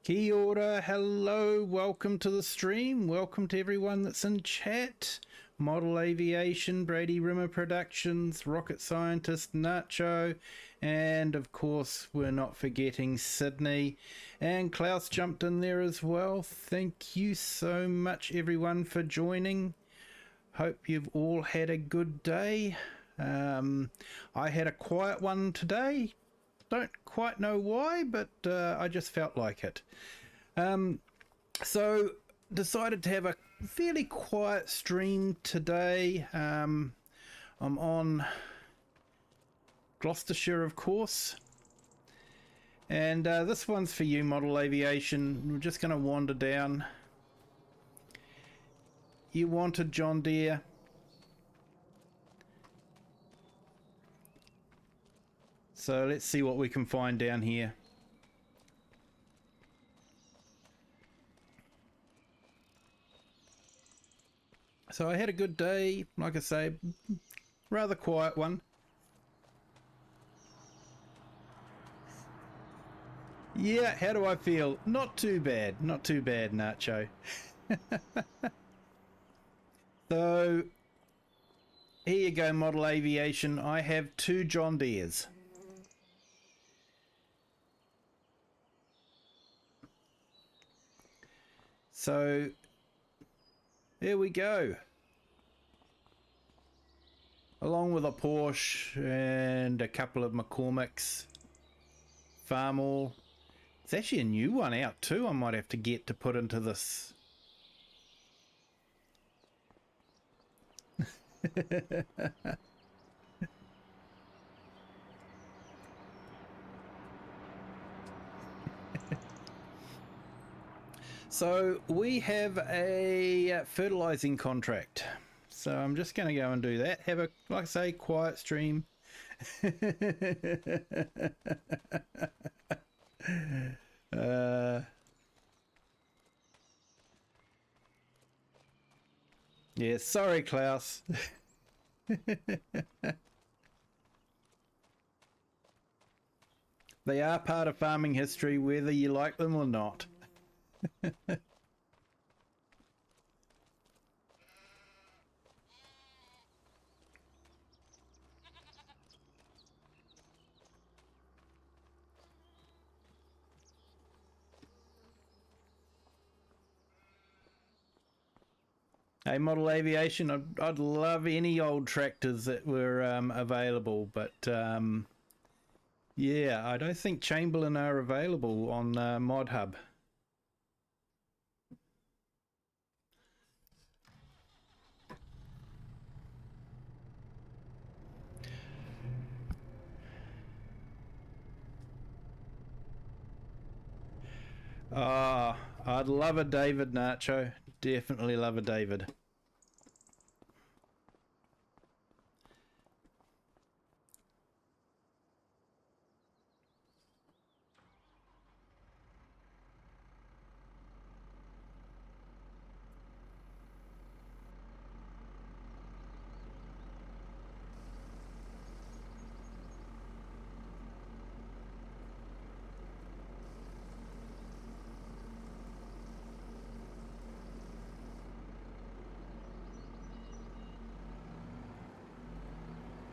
Kia ora, hello, welcome to the stream, welcome to everyone that's in chat. Model Aviation, Brady Rimmer Productions, Rocket Scientist Nacho, and of course we're not forgetting Sydney. And Klaus jumped in there as well. Thank you so much everyone for joining. Hope you've all had a good day. I had a quiet one today. Don't quite know why, but I just felt like it. So decided to have a fairly quiet stream today. I'm on Gloucestershire, of course. And this one's for you, Model Aviation. We're just going to wander down. You wanted John Deere. So let's see what we can find down here. So I had a good day, like I say, rather quiet one. Yeah, how do I feel? Not too bad, Nacho. So here you go, Model Aviation. I have 2 John Deeres. So there we go. Along with a Porsche and a couple of McCormick's Farmall. It's actually a new one out too I might have to get to put into this. So we have a fertilizing contract. So I'm just going to go and do that. Have a, like I say, quiet stream. Yeah, sorry, Klaus. They are part of farming history, whether you like them or not. Hey, Model Aviation, I'd love any old tractors that were available, but yeah, I don't think Chamberlain are available on Mod Hub. I'd love a David, Nacho. Definitely love a David.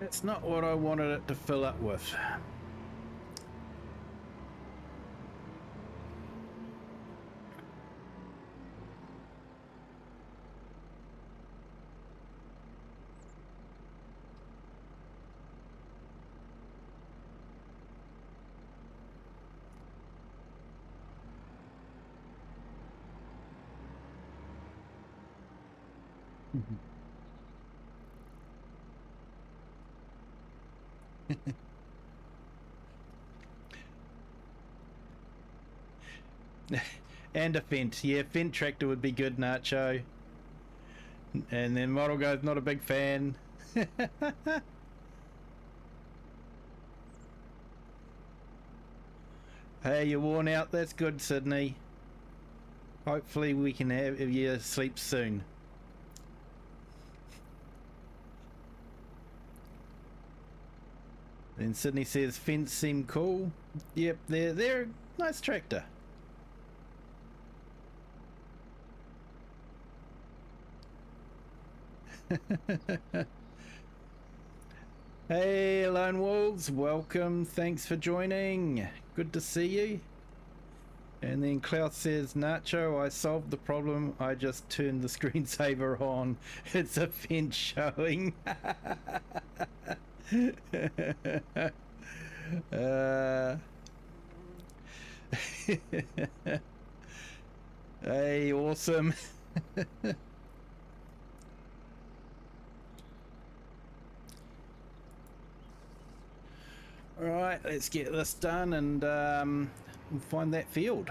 That's not what I wanted it to fill up with. And a Fendt. Yeah, Fendt tractor would be good, Nacho. And then Model goes, not a big fan. Hey, you're worn out. That's good, Sydney. Hopefully we can have you sleep soon. Then Sydney says Fendt seem cool. Yep, they're a nice tractor. Hey, Lone Wolves, welcome. Thanks for joining. Good to see you. And then Klaus says, Nacho, I solved the problem. I just turned the screensaver on. It's a fence showing. Hey, awesome. All right, let's get this done and we'll find that field.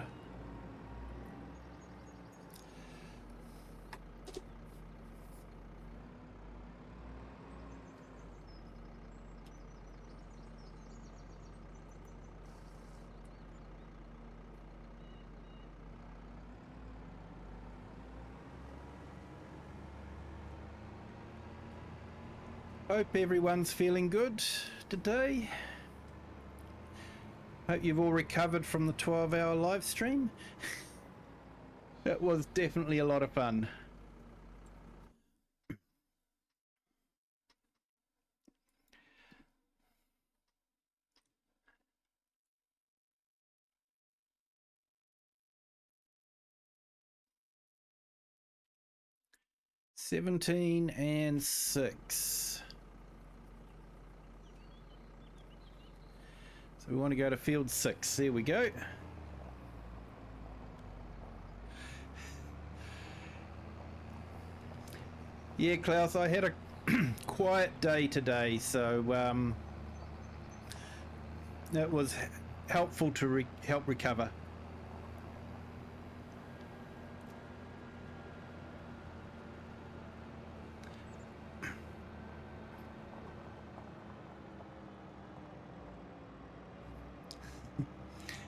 Hope everyone's feeling good today. Hope you've all recovered from the 12-hour live stream. It was definitely a lot of fun. $17 and $6. We want to go to field 6. There we go. Yeah, Klaus, I had a quiet day today, so that was helpful to help recover.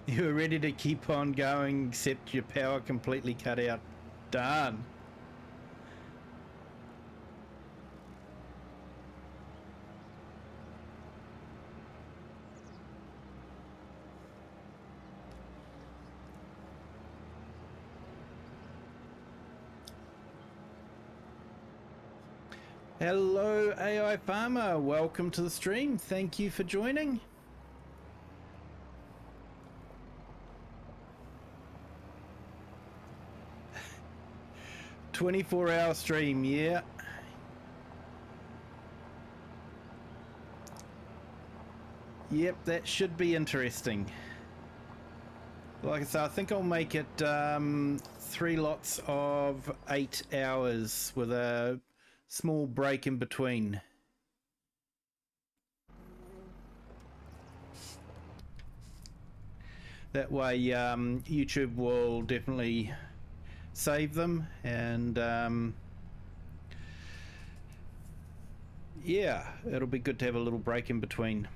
You were ready to keep on going, except your power completely cut out. Darn. Hello, AI Farmer. Welcome to the stream. Thank you for joining. 24-hour stream, yeah. Yep, that should be interesting. Like I said, I think I'll make it 3 lots of 8 hours with a small break in between. That way YouTube will definitely save them, and yeah, it'll be good to have a little break in between.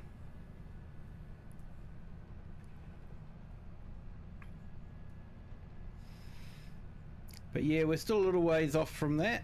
But yeah, we're still a little ways off from that.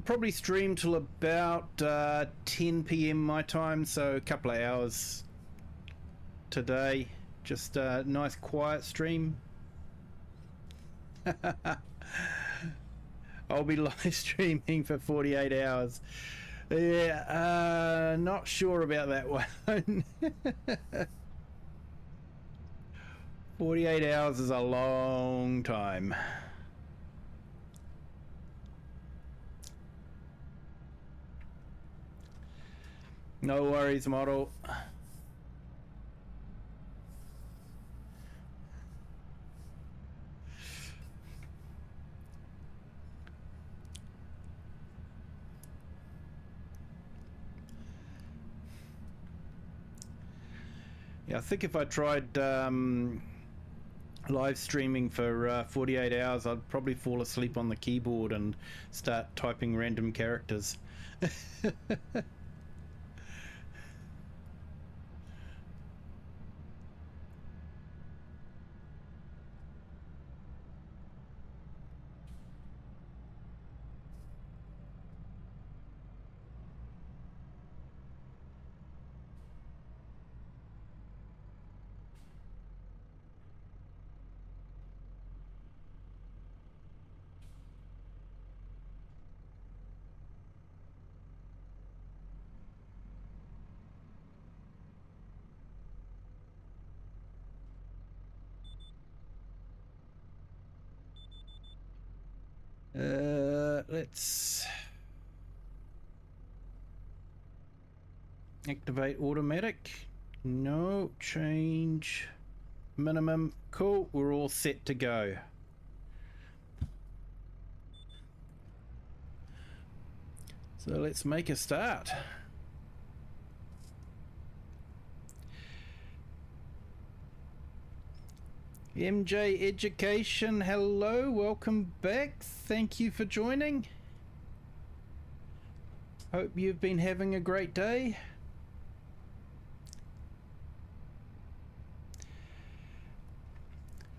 Probably stream till about 10 p.m. my time, so a couple of hours today. Just a nice quiet stream. I'll be live streaming for 48 hours. Yeah, not sure about that one. 48 hours is a long time. No worries, model. Yeah, I think if I tried live streaming for 48 hours, I'd probably fall asleep on the keyboard and start typing random characters. Let's activate automatic. No, change minimum. Cool, we're all set to go. So let's make a start. MJ Education, hello, welcome back. Thank you for joining. Hope you've been having a great day.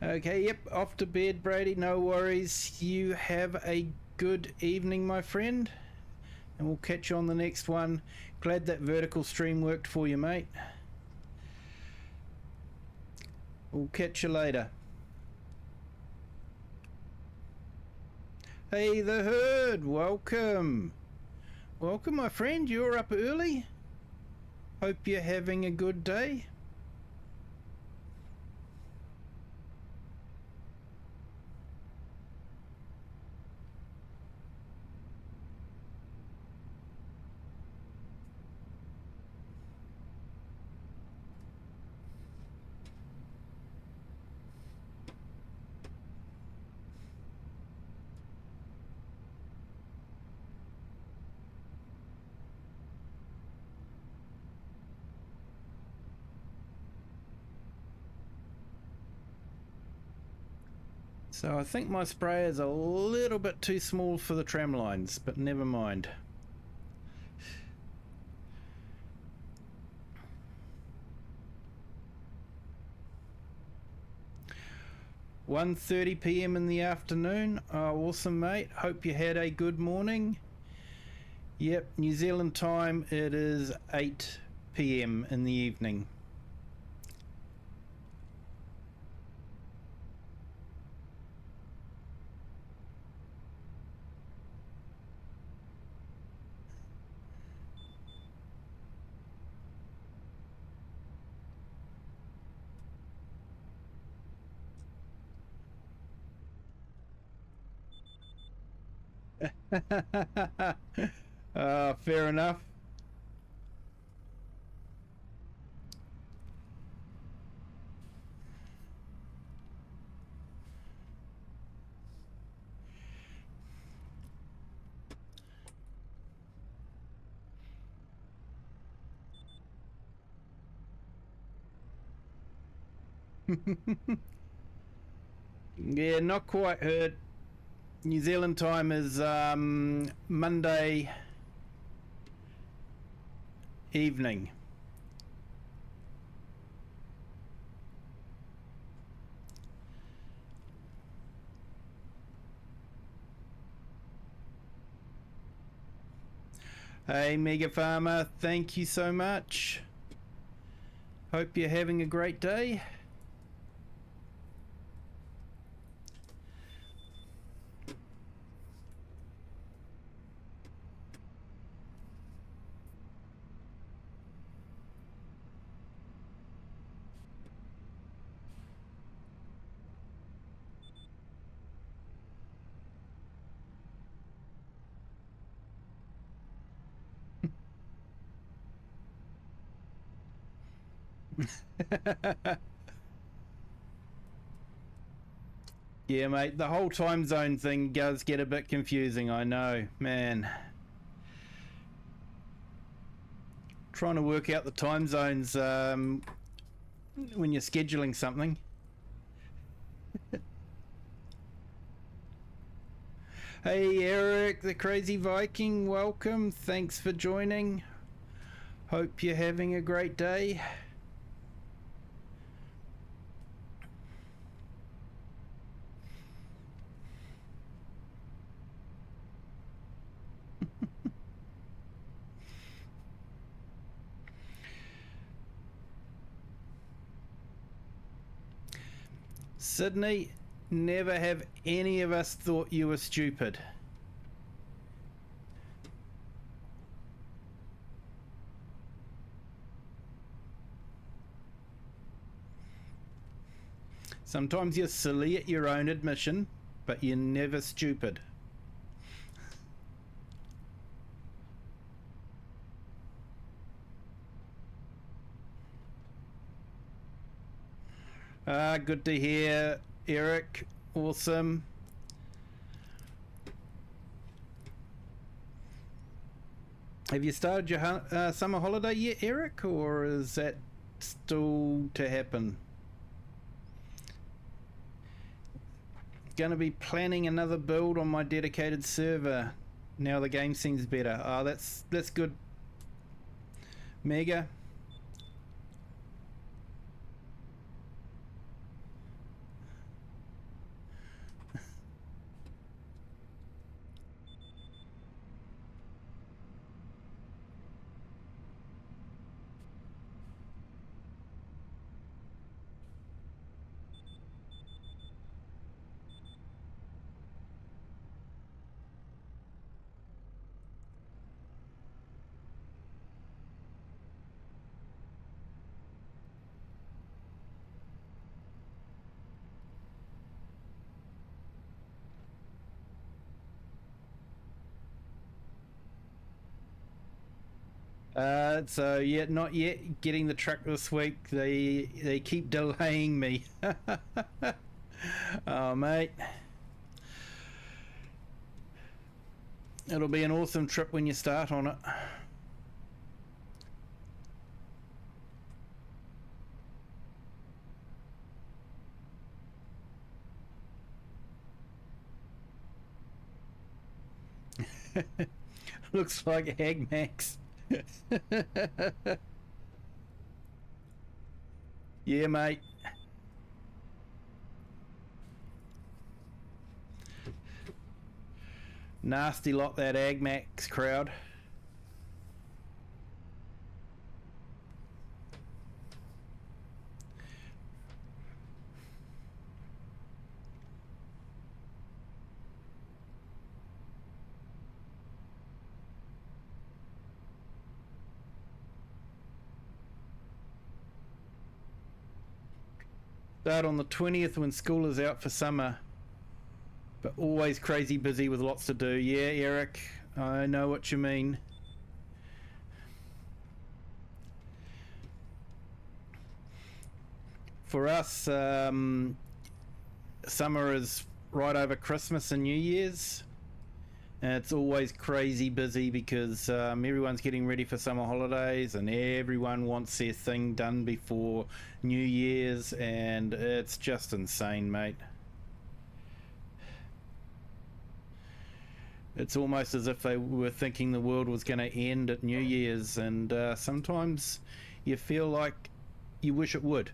Okay, yep, off to bed, Brady, no worries. You have a good evening, my friend, and we'll catch you on the next one. Glad that vertical stream worked for you, mate. We'll catch you later. Hey, the herd, welcome. Welcome, my friend, you're up early. Hope you're having a good day. So I think my sprayer is a little bit too small for the tram lines, but never mind. "1:30 p.m. in the afternoon. Oh, awesome, mate. Hope you had a good morning. Yep, New Zealand time, it is 8 p.m. in the evening. Fair enough. Yeah, not quite heard. New Zealand time is Monday evening. Hey, Mega Farmer, thank you so much. Hope you're having a great day. Yeah, mate, the whole time zone thing does get a bit confusing, I know, man. Trying to work out the time zones when you're scheduling something. Hey, Eric, the Crazy Viking, welcome. Thanks for joining. Hope you're having a great day. Sydney, never have any of us thought you were stupid. Sometimes you're silly at your own admission, but you're never stupid. Good to hear, Eric. Awesome. Have you started your summer holiday yet, Eric, or is that still to happen? Going to be planning another build on my dedicated server. Now the game seems better. Oh, that's good. Mega. So yeah, not yet getting the truck this week. They keep delaying me. Oh mate, it'll be an awesome trip when you start on it. Looks like Hag Max. Yeah, mate. Nasty lot, that Agmax crowd. Start on the 20th when school is out for summer, but always crazy busy with lots to do. Yeah, Eric, I know what you mean. For us, summer is right over Christmas and New Year's, and it's always crazy busy because everyone's getting ready for summer holidays and everyone wants their thing done before New Year's, and it's just insane, mate. It's almost as if they were thinking the world was going to end at New Year's, and sometimes you feel like you wish it would.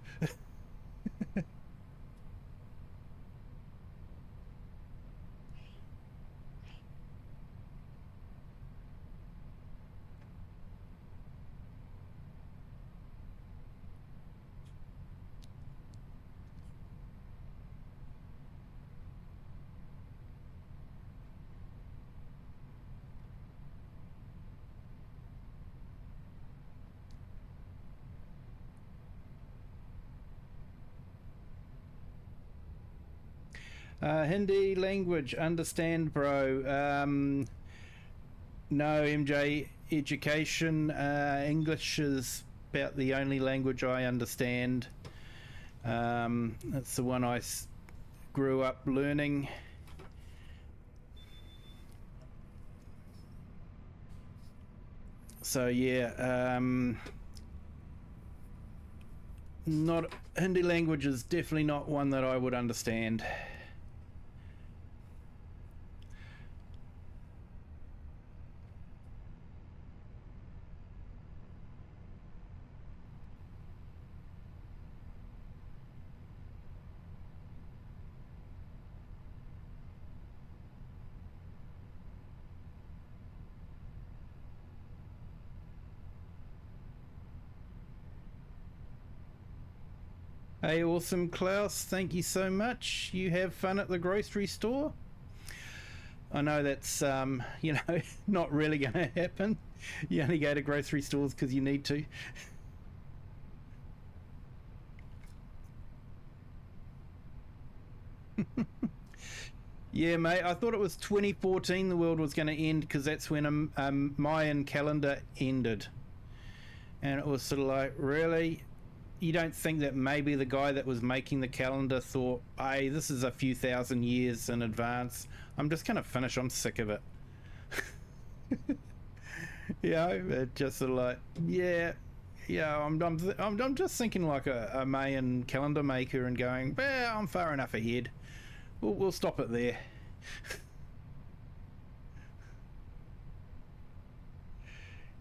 Hindi language, understand, bro. No, MJ, education. English is about the only language I understand. That's the one I grew up learning. So yeah, not Hindi language is definitely not one that I would understand. Hey, awesome Klaus, thank you so much. You have fun at the grocery store. I know that's, you know, not really going to happen. You only go to grocery stores because you need to. Yeah, mate, I thought it was 2014 the world was going to end because that's when Mayan calendar ended. And it was sort of like, really? you don't think that maybe the guy that was making the calendar thought, hey, this is a few thousand years in advance. I'm just going to finish. I'm sick of it. It just sort of like, I'm just thinking like a Mayan calendar maker and going, well, I'm far enough ahead. We'll stop it there.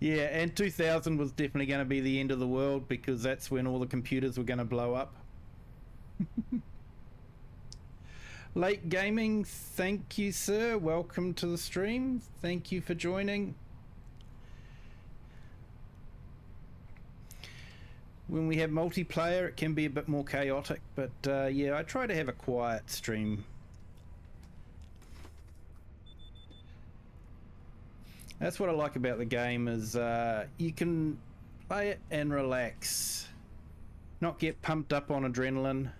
Yeah, and 2000 was definitely going to be the end of the world because that's when all the computers were going to blow up. Late Gaming, thank you, sir. Welcome to the stream. Thank you for joining. When we have multiplayer, it can be a bit more chaotic, but yeah, I try to have a quiet stream. That's what I like about the game is you can play it and relax, not get pumped up on adrenaline.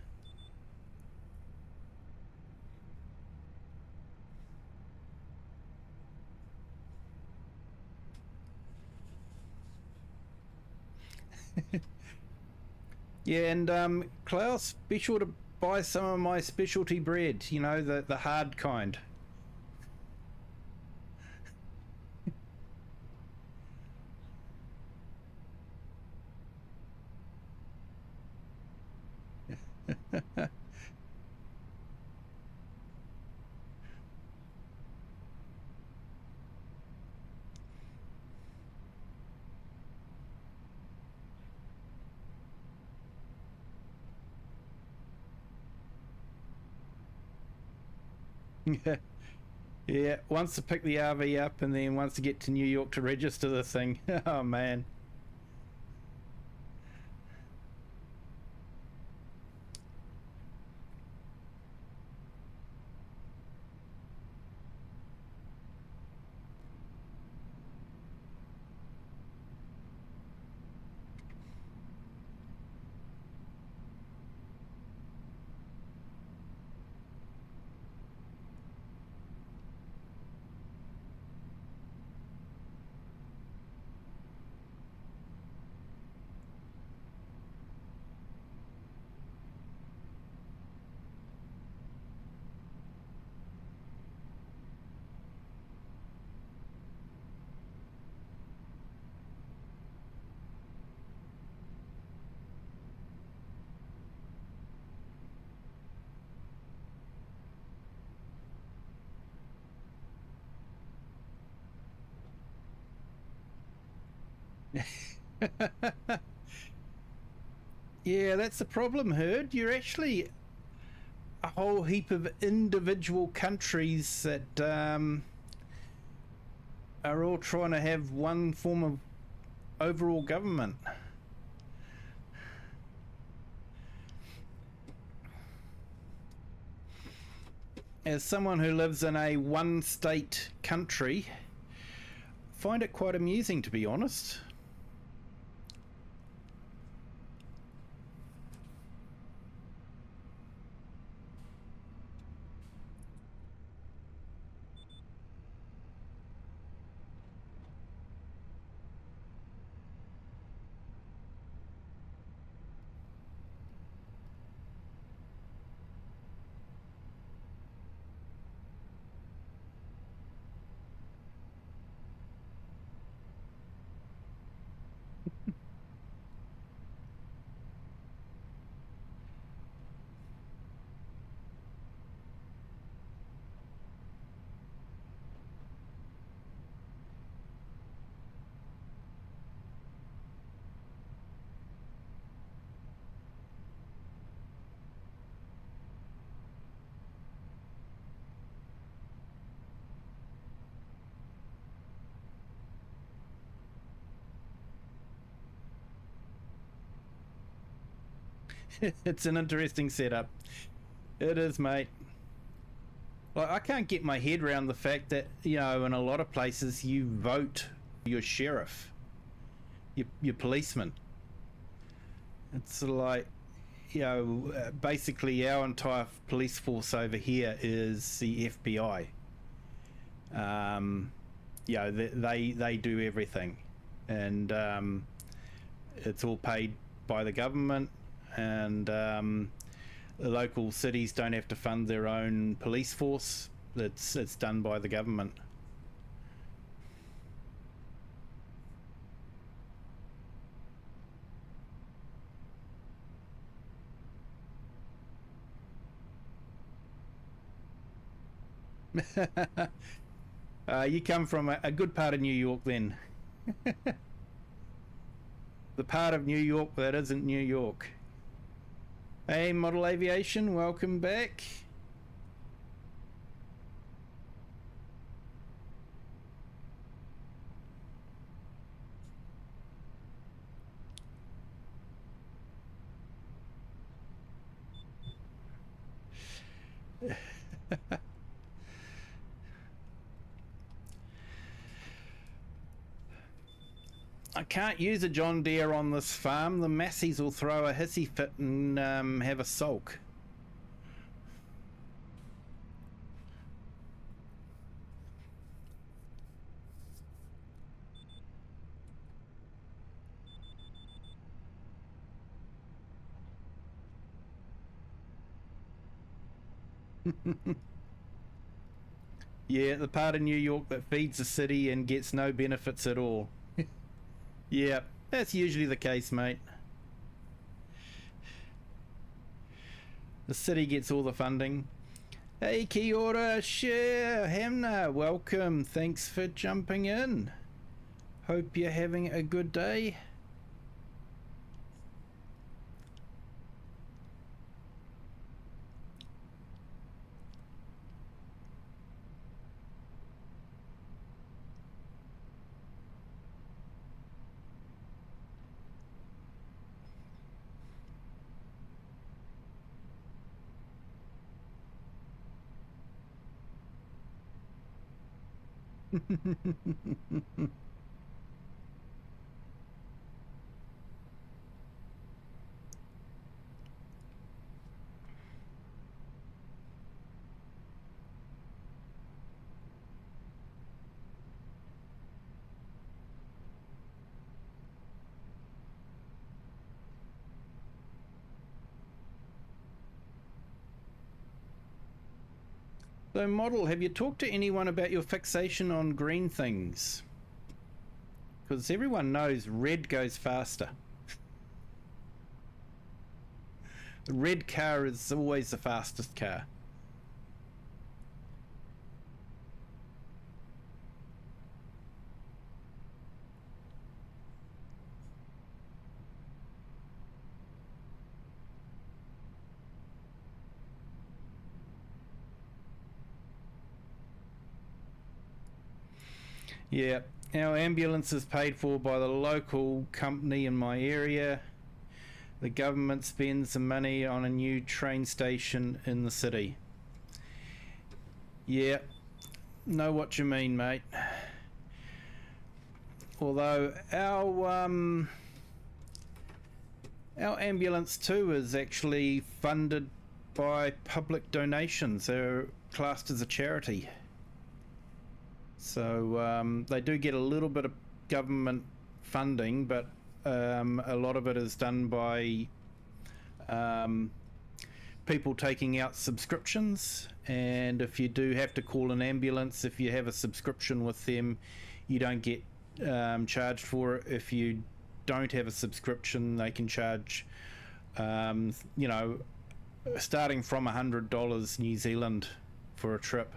Yeah, and Klaus, be sure to buy some of my specialty bread, you know, the hard kind. Yeah, wants to pick the RV up and then wants to get to New York to register the thing. Oh man. Yeah, that's the problem, Herd. You're actually a whole heap of individual countries that are all trying to have one form of overall government. As someone who lives in a one-state country, I find it quite amusing, to be honest. It's an interesting setup. It is, mate. Like, I can't get my head around the fact that, you know, in a lot of places you vote your sheriff, your policeman. It's like, you know, basically our entire police force over here is the FBI. You know, they do everything, and it's all paid by the government, and the local cities don't have to fund their own police force. It's done by the government. You come from a good part of New York then. The part of New York that isn't New York. Hey, Model Aviation, welcome back. I can't use a John Deere on this farm. The Massies will throw a hissy fit and have a sulk. Yeah, the part of New York that feeds the city and gets no benefits at all. Yeah, that's usually the case, mate. The city gets all the funding. Hey, kia ora, share, Hamna, welcome. Thanks for jumping in. Hope you're having a good day. So, Model, have you talked to anyone about your fixation on green things? Because everyone knows red goes faster. The red car is always the fastest car. Yeah, our ambulance is paid for by the local company in my area. The government spends some money on a new train station in the city. Yeah, know what you mean, mate. Although our ambulance too is actually funded by public donations. They're classed as a charity. So they do get a little bit of government funding, but a lot of it is done by people taking out subscriptions. And if you do have to call an ambulance, if you have a subscription with them, you don't get charged for it. If you don't have a subscription, they can charge, you know, starting from $100 New Zealand for a trip.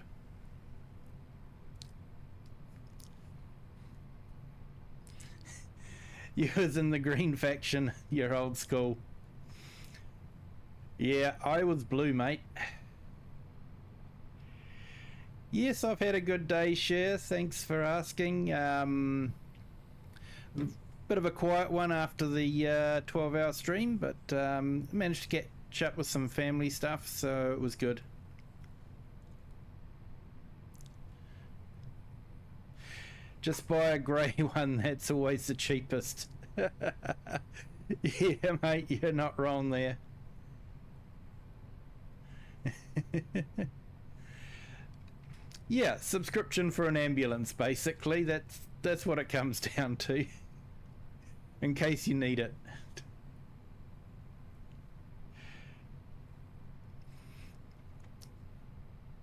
You was in the green faction, you're old school. Yeah, I was blue, mate. Yes, I've had a good day, Cher. Thanks for asking. Bit of a quiet one after the 12-hour stream, but managed to catch up with some family stuff, so it was good. Just buy a grey one, that's always the cheapest. Yeah, mate, you're not wrong there. Yeah, subscription for an ambulance, basically. That's what it comes down to. In case you need it.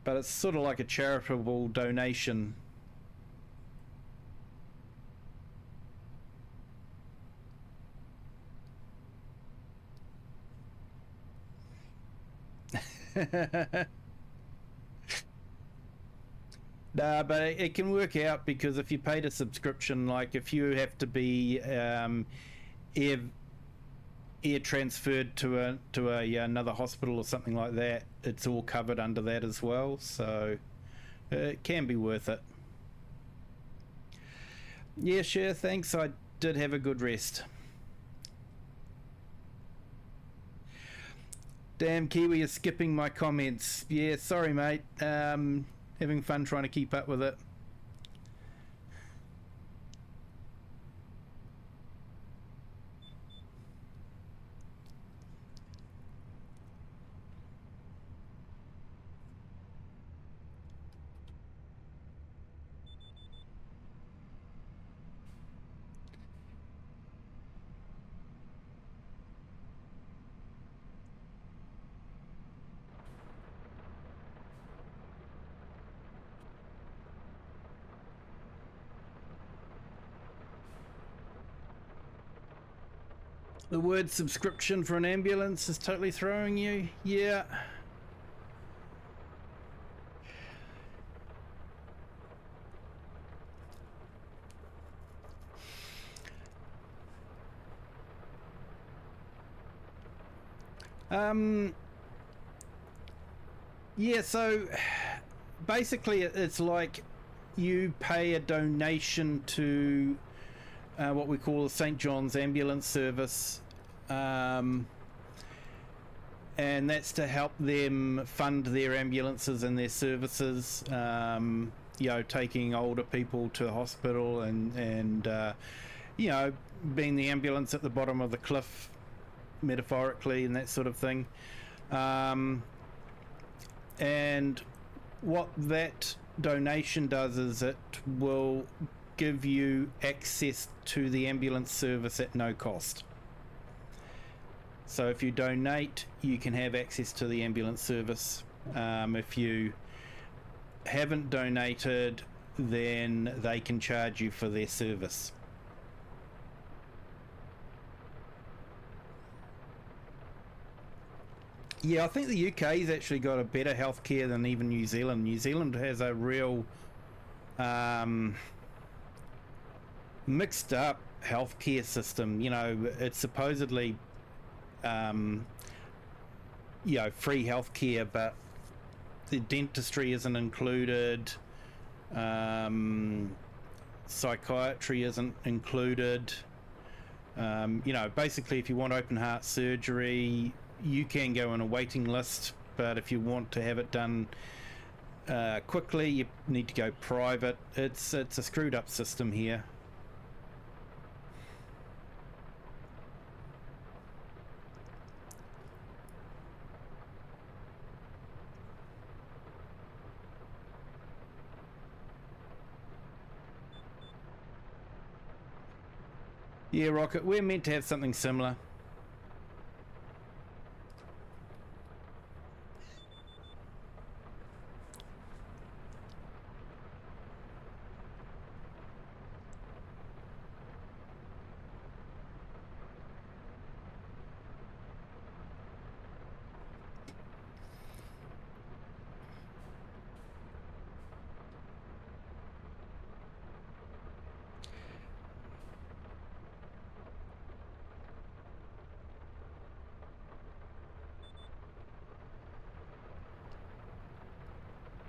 but it's sort of like a charitable donation. Nah, but it can work out, because if you paid a subscription, like if you have to be air, air transferred to a another hospital or something like that, it's all covered under that as well. So it can be worth it. Yeah, sure. Thanks. I did have a good rest. Damn, Kiwi is skipping my comments. Yeah, sorry, mate. Having fun trying to keep up with it. The word subscription for an ambulance is totally throwing you. Yeah. Yeah, so basically it's like you pay a donation to what we call the St. John's Ambulance Service, and that's to help them fund their ambulances and their services, you know, taking older people to the hospital, and you know, being the ambulance at the bottom of the cliff, metaphorically, and that sort of thing. And what that donation does is it will give you access to the ambulance service at no cost. So if you donate, you can have access to the ambulance service. If you haven't donated, then they can charge you for their service. Yeah, I think the UK's actually got a better healthcare than even New Zealand. New Zealand has a real mixed up healthcare system. You know, it's supposedly you know, free healthcare, but the dentistry isn't included, psychiatry isn't included. You know, basically if you want open heart surgery, you can go on a waiting list, but if you want to have it done quickly, you need to go private. It's a screwed up system here. Yeah, Rocket, we're meant to have something similar.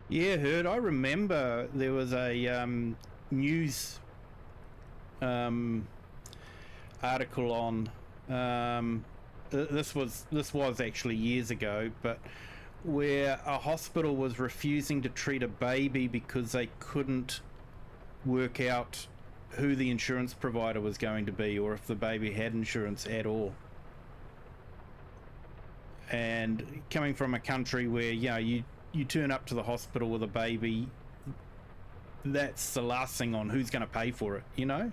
Yeah, heard. I remember there was a news article on this was actually years ago, but where a hospital was refusing to treat a baby because they couldn't work out who the insurance provider was going to be, or if the baby had insurance at all. And coming from a country where, you know, you turn up to the hospital with a baby, that's the last thing on who's going to pay for it, you know?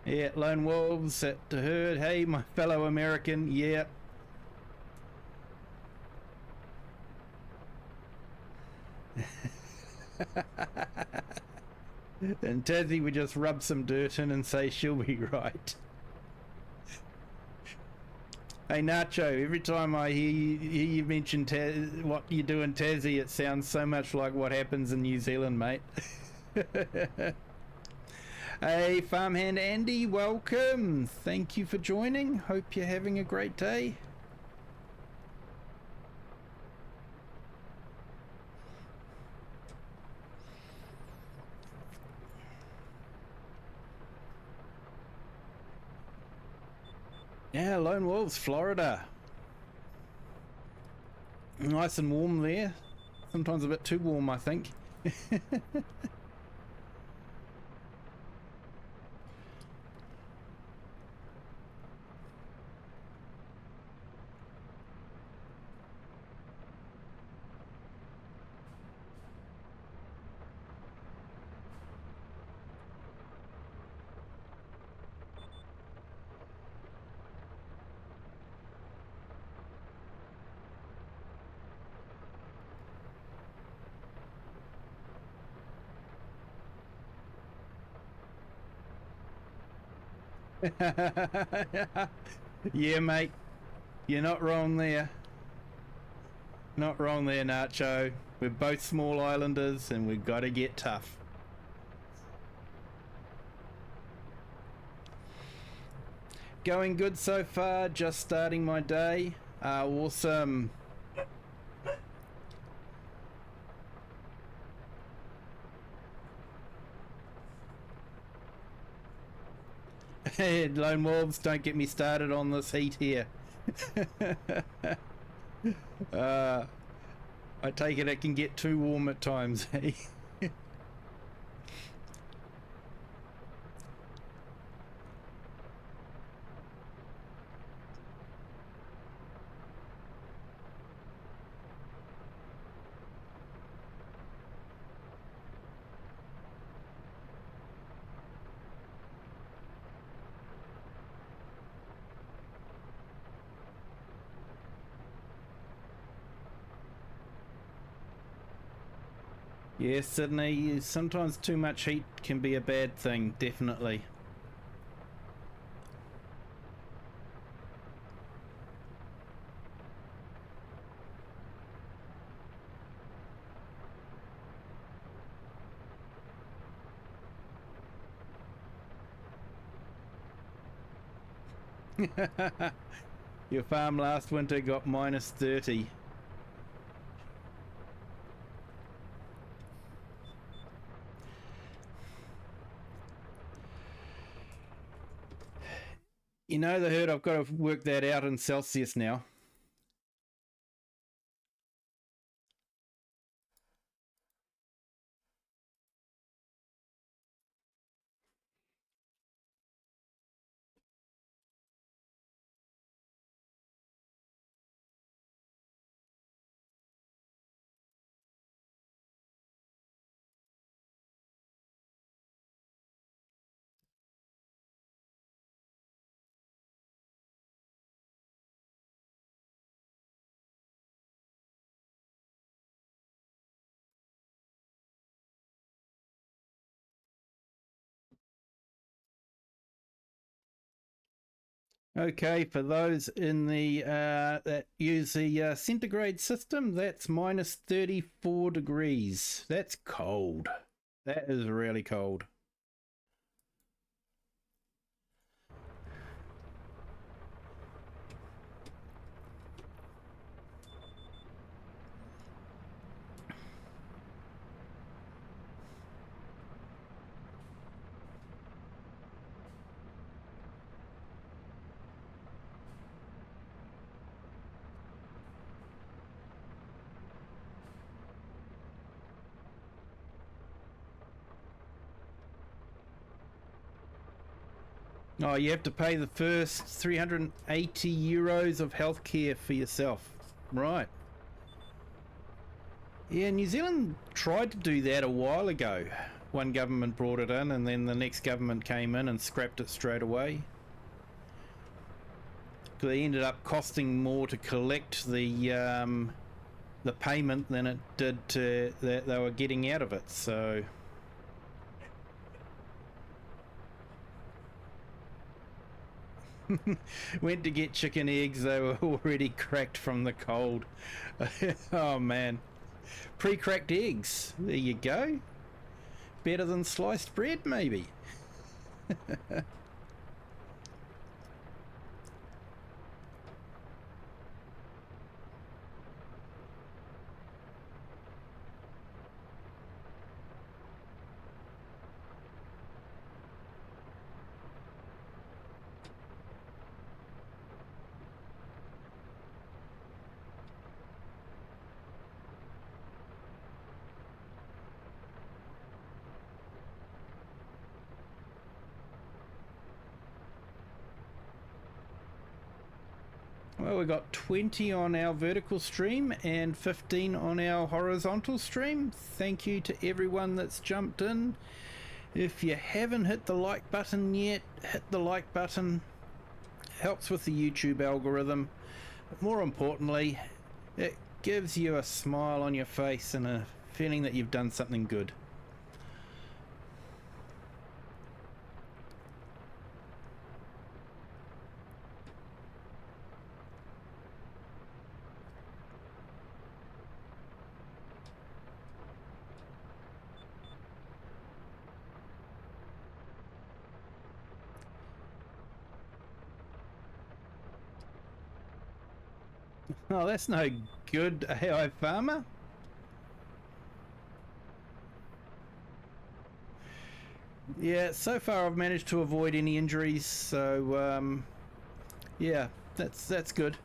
Yeah, lone wolves at the herd. Hey, my fellow American. Yeah. And Tassie would just rub some dirt in and say she'll be right. Hey Nacho, every time I hear you mention what you do in Tassie, it sounds so much like what happens in New Zealand, mate. Hey Farmhand Andy, welcome. Thank you for joining. Hope you're having a great day. Yeah, Lone Wolves, Florida. Nice and warm there. Sometimes a bit too warm, I think. Yeah, mate. You're not wrong there. Not wrong there, Nacho. We're both small islanders and we've got to get tough. Going good so far, just starting my day. Awesome. Lone Wolves, don't get me started on this heat here. I take it can get too warm at times, eh? Yes, Sydney, sometimes too much heat can be a bad thing, definitely. Your farm last winter got -30. You know, the herd, I've got to work that out in Celsius now. Okay, for those in the that use the centigrade system, that's -34 degrees. That's cold. That is really cold. Oh, you have to pay the first 380 euros of healthcare for yourself. Right. Yeah, New Zealand tried to do that a while ago. one government brought it in, and then the next government came in and scrapped it straight away. They ended up costing more to collect the payment than it did to that they were getting out of it. So went to get chicken eggs, they were already cracked from the cold. Oh man, pre-cracked eggs, there you go. Better than sliced bread maybe. Well, we got 20 on our vertical stream and 15 on our horizontal stream. Thank you to everyone that's jumped in. If you haven't hit the like button yet, hit the like button. Helps with the YouTube algorithm. But more importantly, it gives you a smile on your face and a feeling that you've done something good. Oh, that's no good, AI farmer. Yeah, so far I've managed to avoid any injuries, so yeah, that's good.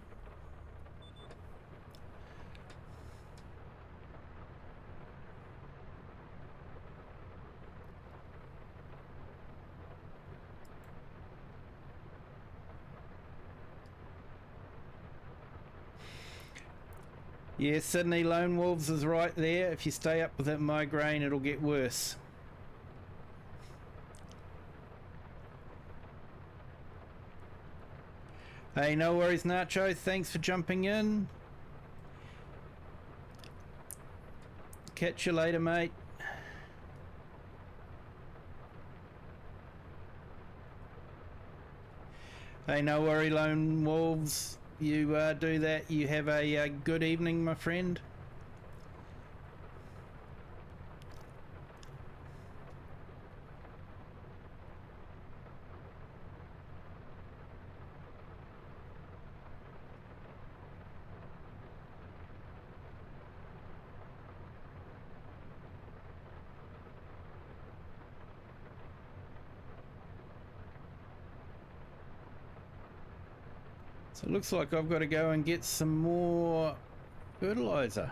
Yeah, Sydney Lone Wolves is right there. If you stay up with that migraine, it'll get worse. Hey, no worries, Nacho. Thanks for jumping in. Catch you later, mate. Hey, no worry, Lone Wolves. You do that. You have a good evening, my friend. So it looks like I've got to go and get some more fertilizer.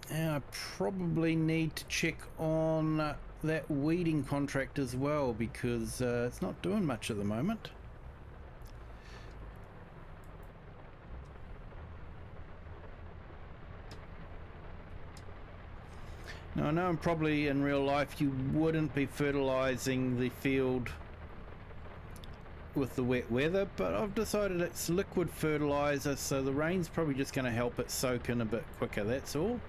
And I probably need to check on that weeding contract as well, because it's not doing much at the moment. Now I know I'm probably in real life you wouldn't be fertilizing the field with the wet weather, but I've decided it's liquid fertilizer, so the rain's probably just going to help it soak in a bit quicker, that's all.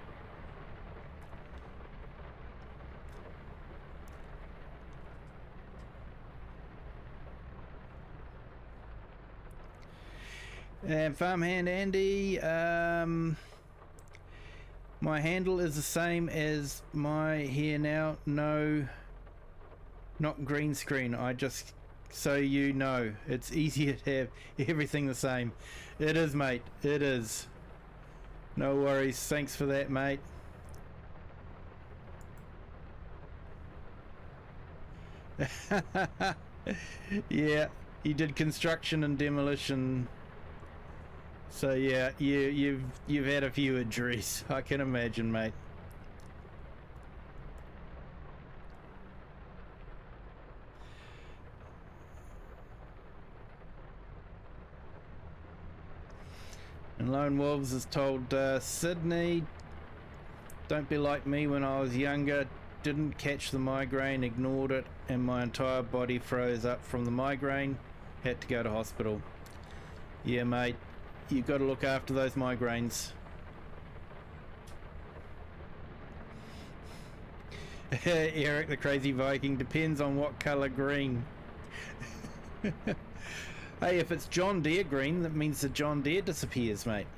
And Farmhand Andy, my handle is the same as my here now. No, not green screen. I just, so you know, it's easier to have everything the same. It is, mate. It is. No worries. Thanks for that, mate. Yeah, you did construction and demolition. So yeah, you've had a few injuries, I can imagine, mate. Lone Wolves has told Sydney, don't be like me when I was younger. Didn't catch the migraine, ignored it, and my entire body froze up from the migraine. Had to go to hospital. Yeah, mate, you got to look after those migraines. Eric the Crazy Viking, depends on what colour green. Hey, if it's John Deere green, that means the John Deere disappears, mate.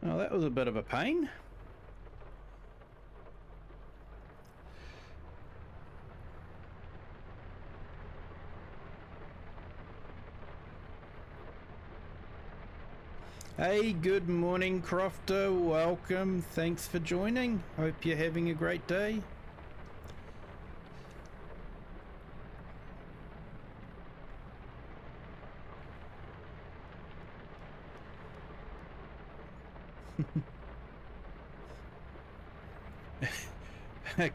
Oh, that was a bit of a pain. Hey, good morning, Crofter. Welcome. Thanks for joining. Hope you're having a great day.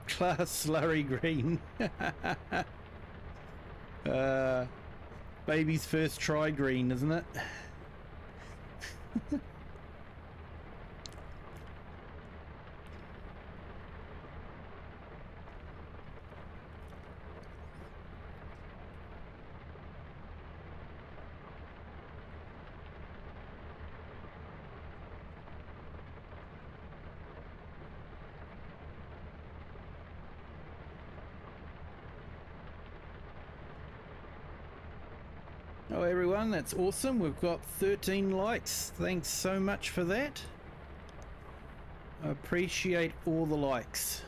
Class slurry green. Baby's first try green, isn't it? Oh, everyone, that's awesome. We've got 13 likes. Thanks so much for that. I appreciate all the likes.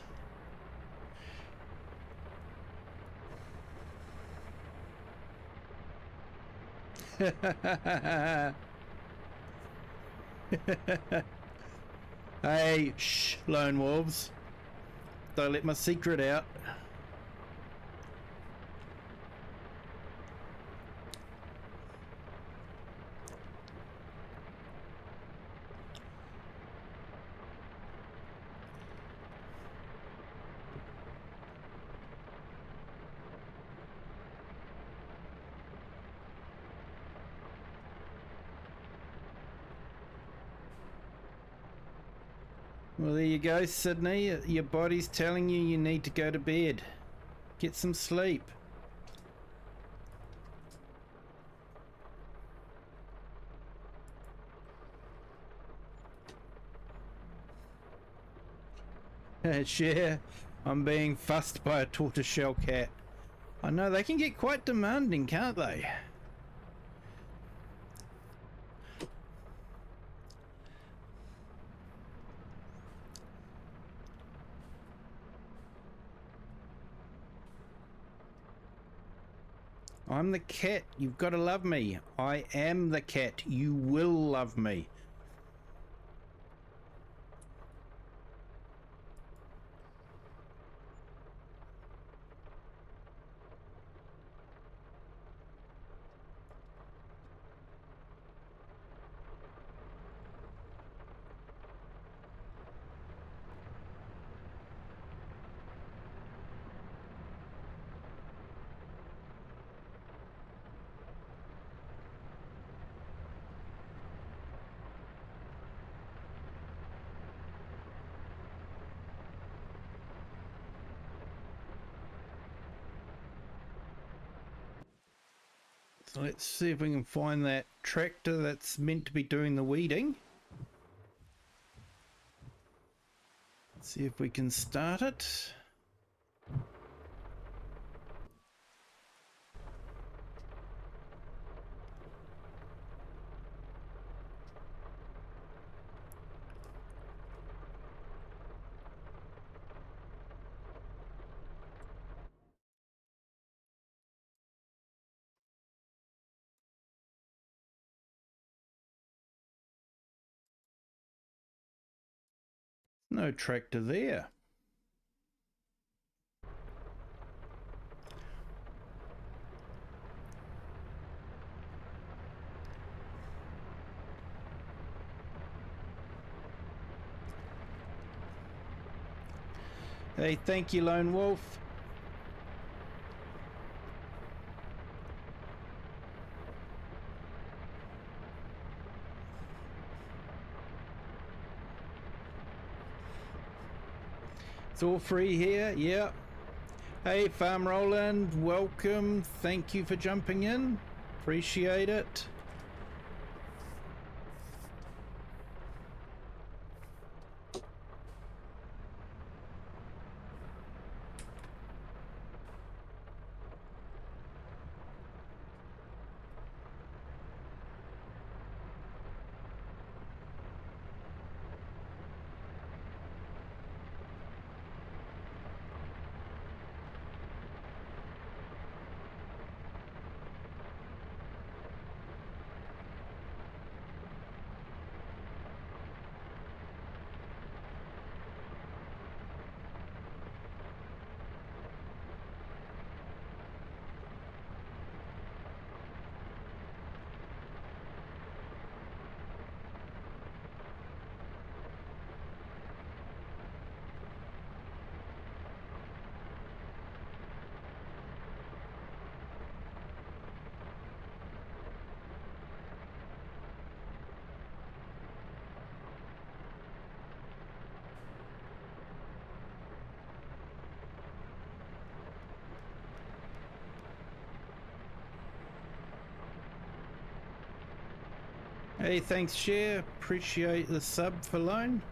Hey, shh, Lone Wolves. Don't let my secret out. Well, there you go, Sydney. Your body's telling you you need to go to bed. Get some sleep. Share. I'm being fussed by a tortoiseshell cat. I know, they can get quite demanding, can't they? I'm the cat. You've got to love me. I am the cat. You will love me. So let's see if we can find that tractor that's meant to be doing the weeding. See if we can start it. No tractor there. Hey, thank you, Lone Wolf. It's all free here, yeah. Hey, Farm Roland, welcome. Thank you for jumping in. Appreciate it. Hey, thanks, Share. Appreciate the sub for Lone.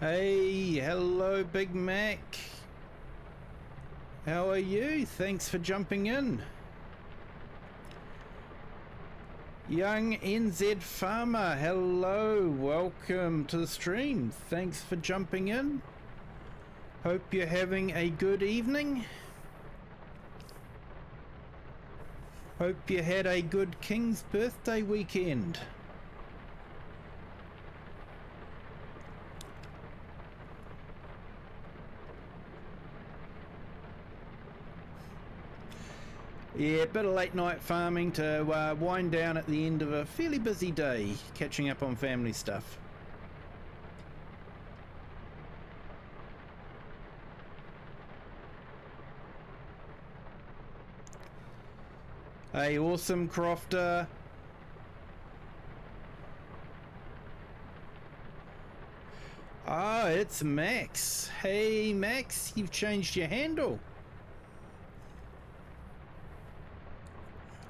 Hey, hello, Big Mac. How are you? Thanks for jumping in. Young NZ Farmer, hello. Welcome to the stream. Thanks for jumping in. Hope you're having a good evening. Hope you had a good King's birthday weekend. Yeah, a bit of late night farming to wind down at the end of a fairly busy day, catching up on family stuff. Hey, awesome, Crofter. Ah, it's Max. Hey, Max, you've changed your handle.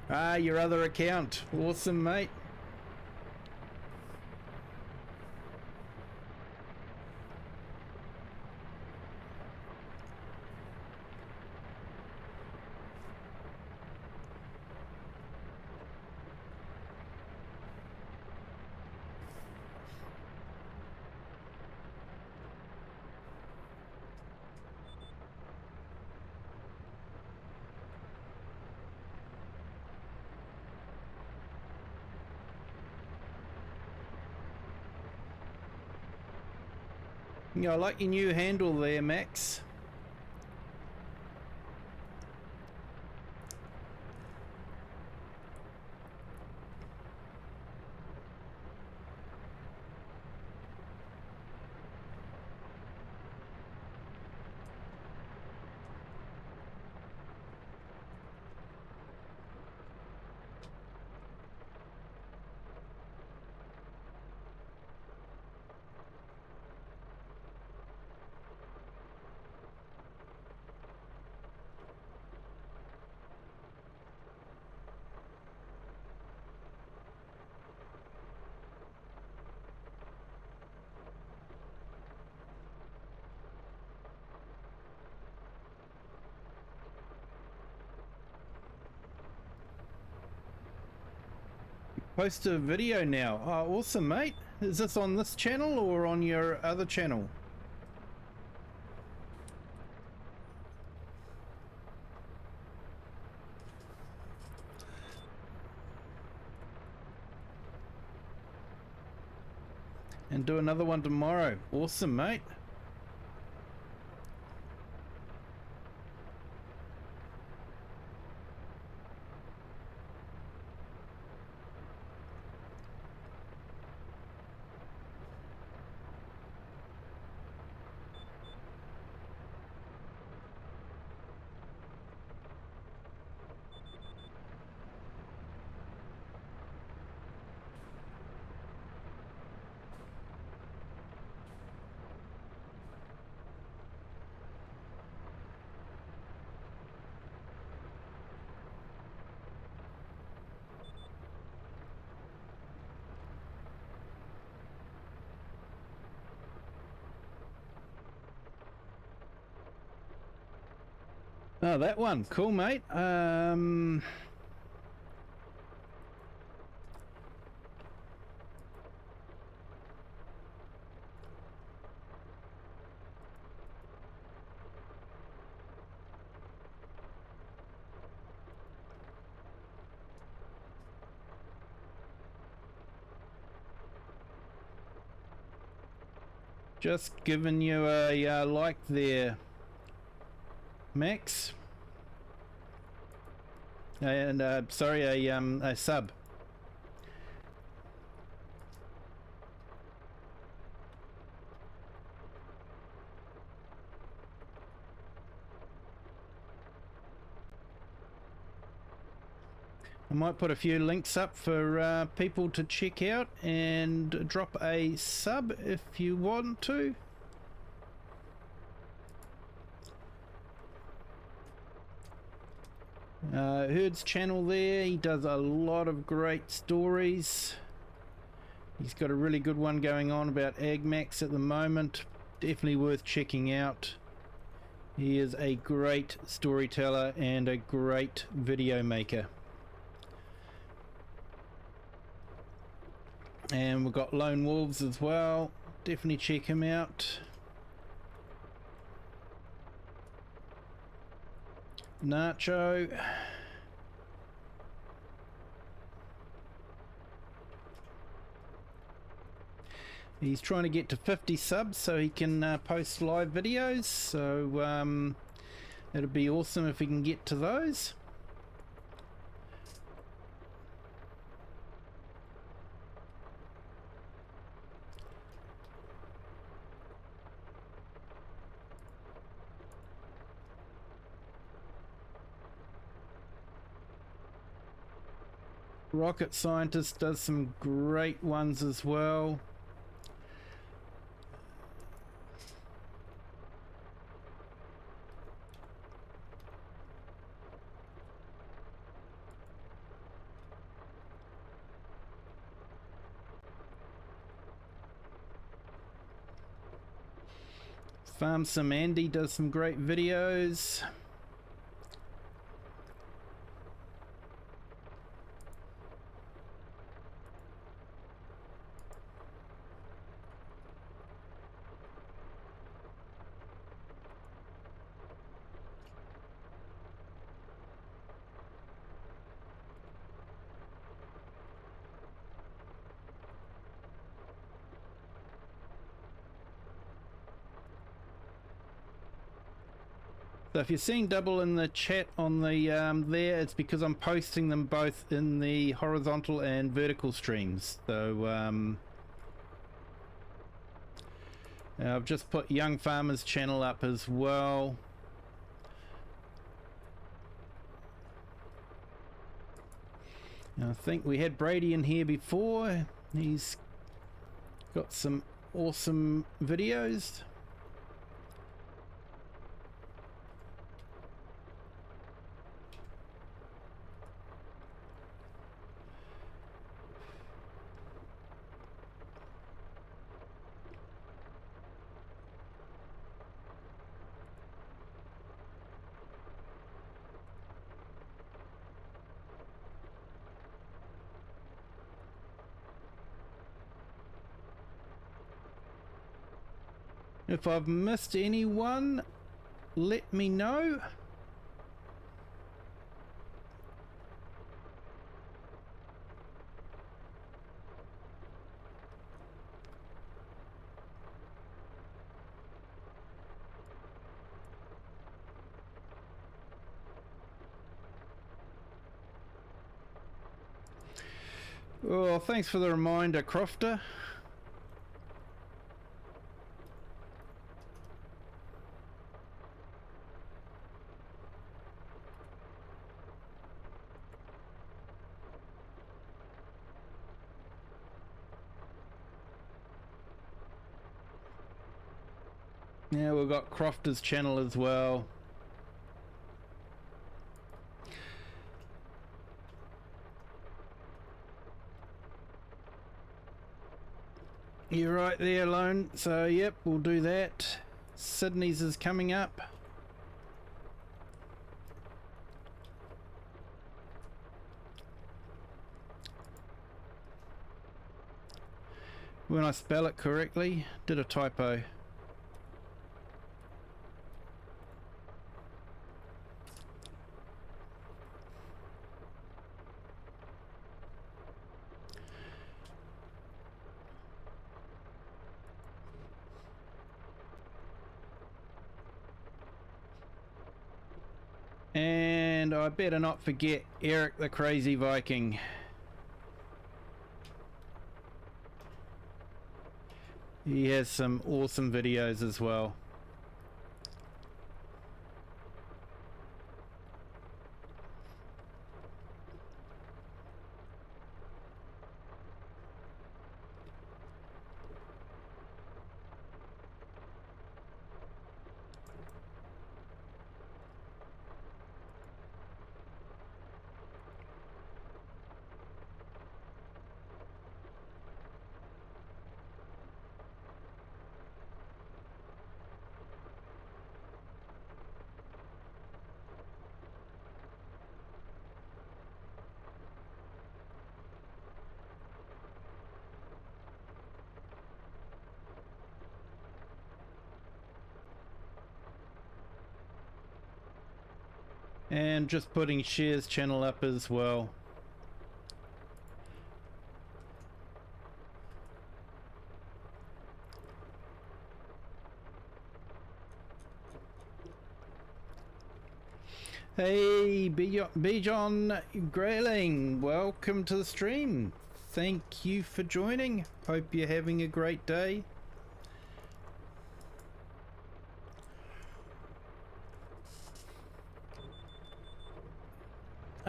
Ah, your other account. Awesome, mate. Yeah, I like your new handle there, Max. Post a video now. Oh, awesome, mate. Is this on this channel or on your other channel? and do another one tomorrow. Awesome, mate. Oh, that one. Cool, mate. Just giving you a like there, Max. And sorry, a sub. I might put a few links up for people to check out, and drop a sub if you want to. Herd's channel there, he does a lot of great stories. He's got a really good one going on about AgMax at the moment, definitely worth checking out. He is a great storyteller and a great video maker. And we've got Lone Wolves as well, definitely check him out. Nacho. He's trying to get to 50 subs so he can post live videos, so it'd be awesome if we can get to those. Rocket Scientist does some great ones as well. Farm Sim Andy does some great videos. So if you're seeing double in the chat on the there, it's because I'm posting them both in the horizontal and vertical streams. So I've just put Young Farmer's channel up as well. I think we had Brady in here before. He's got some awesome videos. If I've missed anyone, let me know. Oh, thanks for the reminder, Crofter. Yeah, we've got Crofter's channel as well. You're right there, Lone. So, yep, we'll do that. Sydney's is coming up. When I spell it correctly, did a typo. And I better not forget Eric the Crazy Viking. He has some awesome videos as well. And just putting Cher's channel up as well. Hey, Bijon Grayling, welcome to the stream. Thank you for joining. Hope you're having a great day.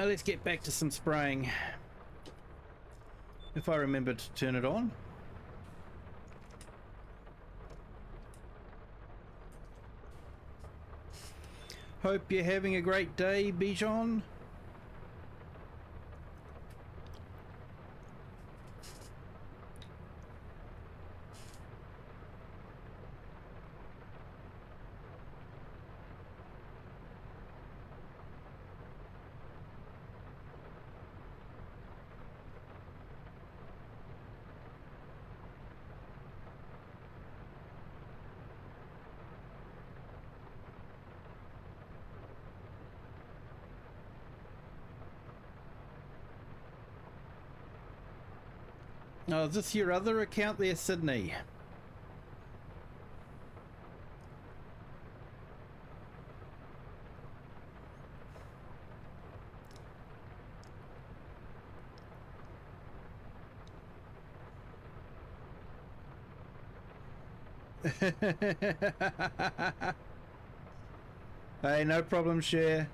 Let's get back to some spraying. If I remember to turn it on. Hope you're having a great day, Bijon. Oh, is this your other account there, Sydney? Hey, no problem, Cher.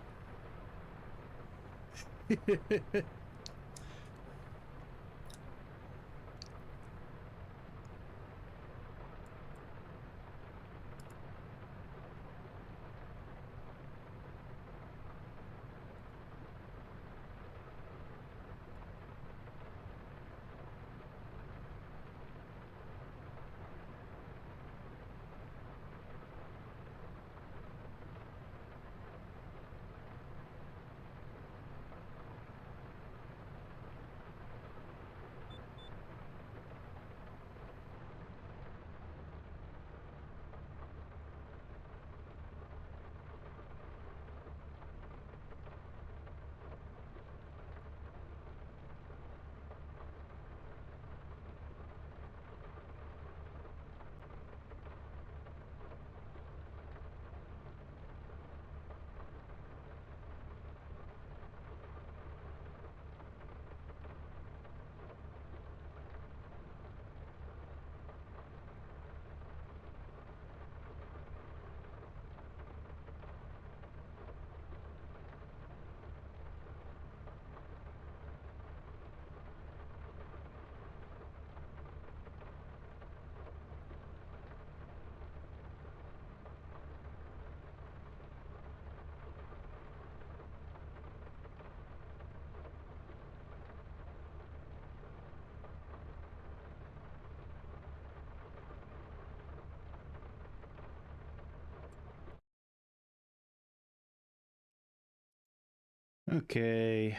Okay.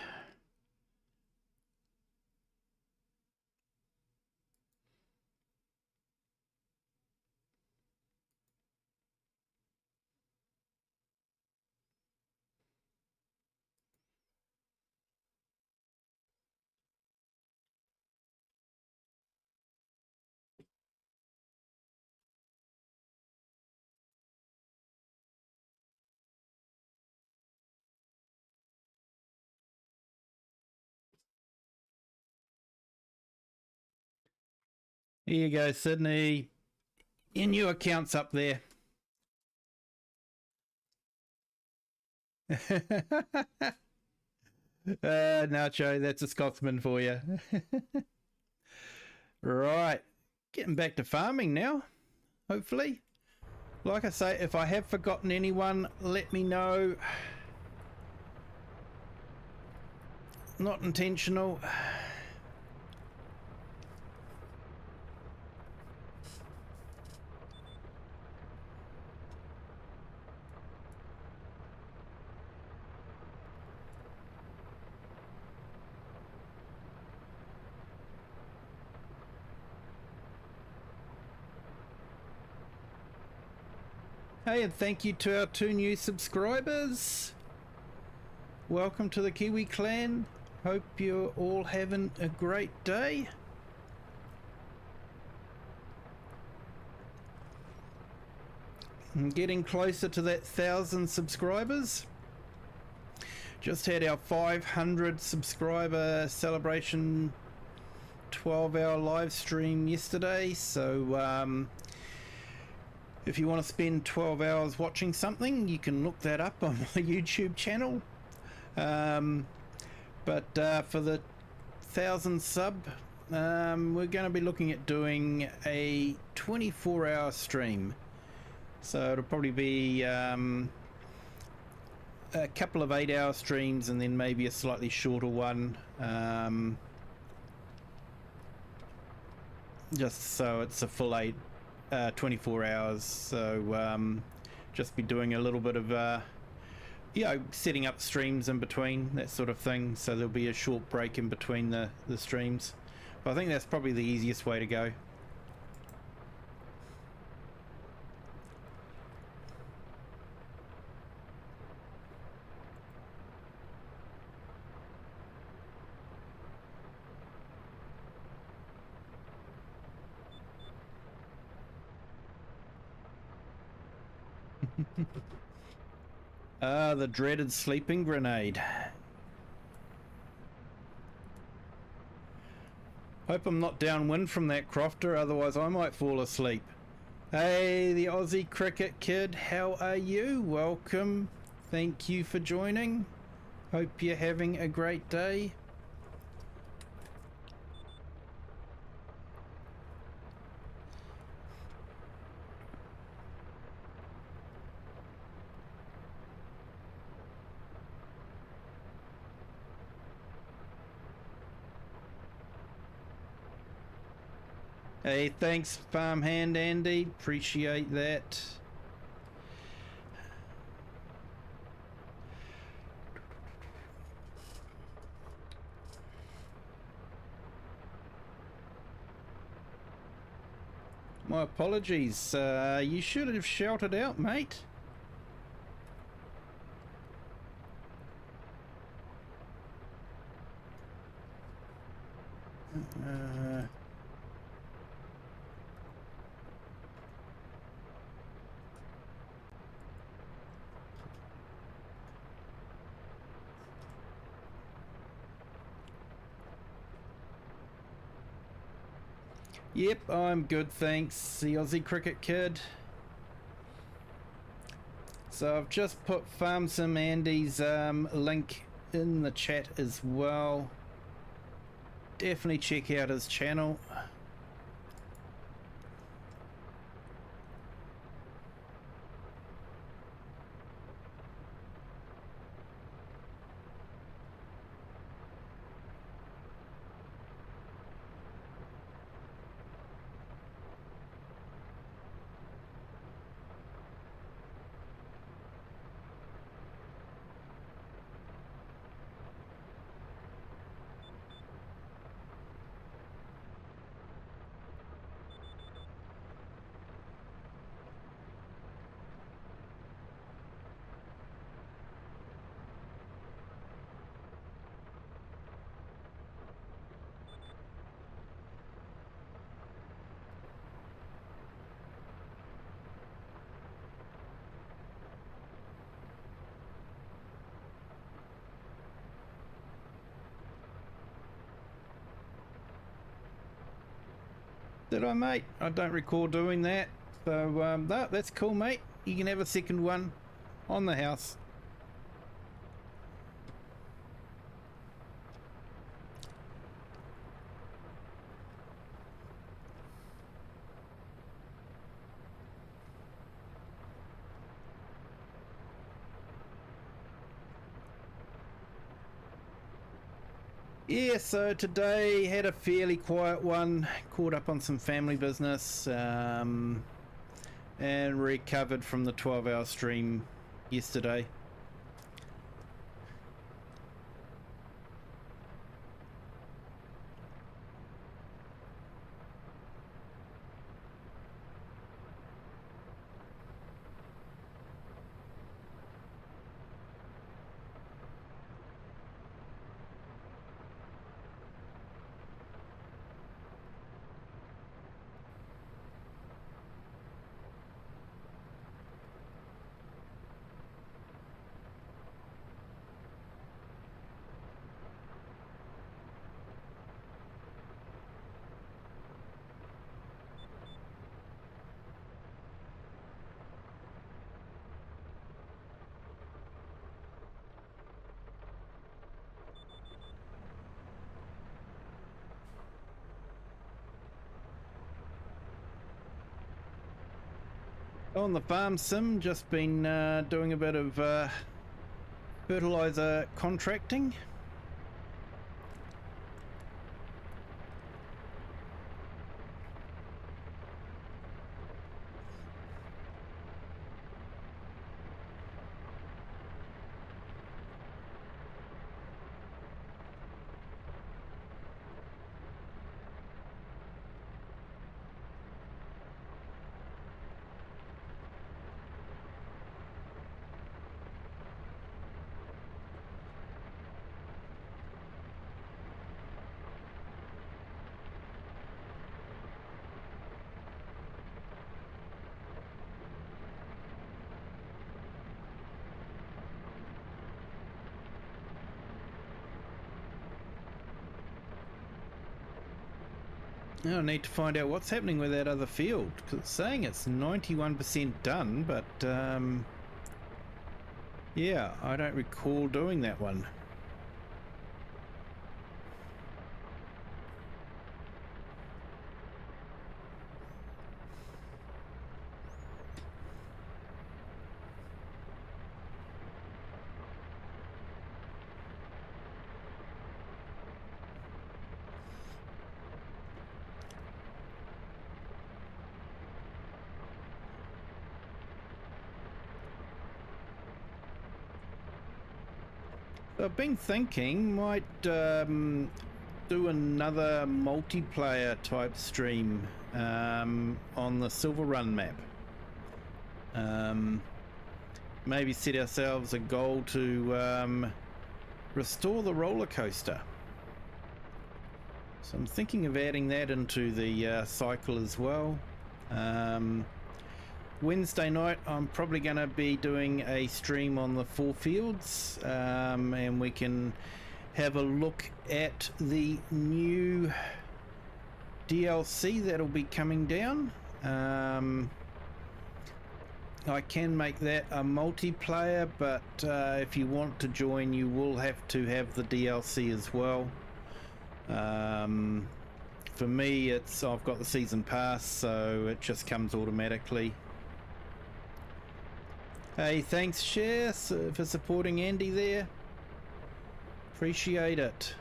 Here you go, Sydney. Your new account's up there. Nacho, that's a Scotsman for you. Right, getting back to farming now, hopefully. Like I say, if I have forgotten anyone, let me know. Not intentional. Hey, and thank you to our 2 new subscribers. Welcome to the Kiwi clan. Hope you're all having a great day. I'm getting closer to that 1,000 subscribers. Just had our 500 subscriber celebration 12-hour live stream yesterday, so if you want to spend 12 hours watching something, you can look that up on my YouTube channel. But for the 1,000 sub, we're going to be looking at doing a 24-hour stream. So it'll probably be a couple of 8-hour streams and then maybe a slightly shorter one. Just so it's a full 24 hours. So just be doing a little bit of setting up streams in between, that sort of thing, so there'll be a short break in between the streams. But I think that's probably the easiest way to go. The dreaded sleeping grenade. Hope I'm not downwind from that crofter, otherwise I might fall asleep. Hey, the Aussie Cricket Kid, how are you? Welcome. Thank you for joining. Hope you're having a great day. Hey, thanks farmhand Andy, appreciate that. My apologies, you should have shouted out, mate. Yep, I'm good, thanks, the Aussie Cricket Kid. So I've just put Farm Sim Andy's link in the chat as well. Definitely check out his channel. Did I, mate? I don't recall doing that. So, no, that's cool, mate. You can have a second one on the house. Yeah, so today had a fairly quiet one, caught up on some family business, and recovered from the 12-hour stream yesterday. On the farm sim, just been doing a bit of fertilizer contracting. Now I need to find out what's happening with that other field, because it's saying it's 91% done, but yeah, I don't recall doing that one. I've been thinking might do another multiplayer type stream on the Silver Run map. Maybe set ourselves a goal to restore the roller coaster. So I'm thinking of adding that into the cycle as well. Wednesday night I'm probably going to be doing a stream on the four fields, and we can have a look at the new DLC that'll be coming down. I can make that a multiplayer, but if you want to join you will have to have the DLC as well. For me I've got the season pass, so it just comes automatically. Hey, thanks Cher for supporting Andy there. Appreciate it.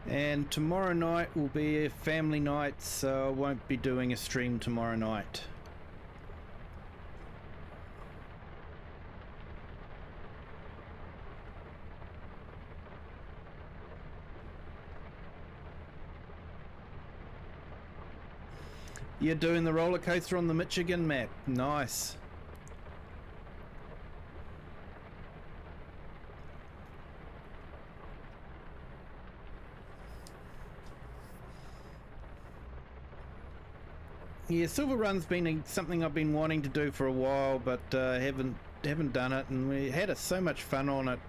And tomorrow night will be a family night, so I won't be doing a stream tomorrow night. You're doing the roller coaster on the Michigan map. Nice. Yeah, Silver Run's been something I've been wanting to do for a while, but haven't done it, and we had so much fun on it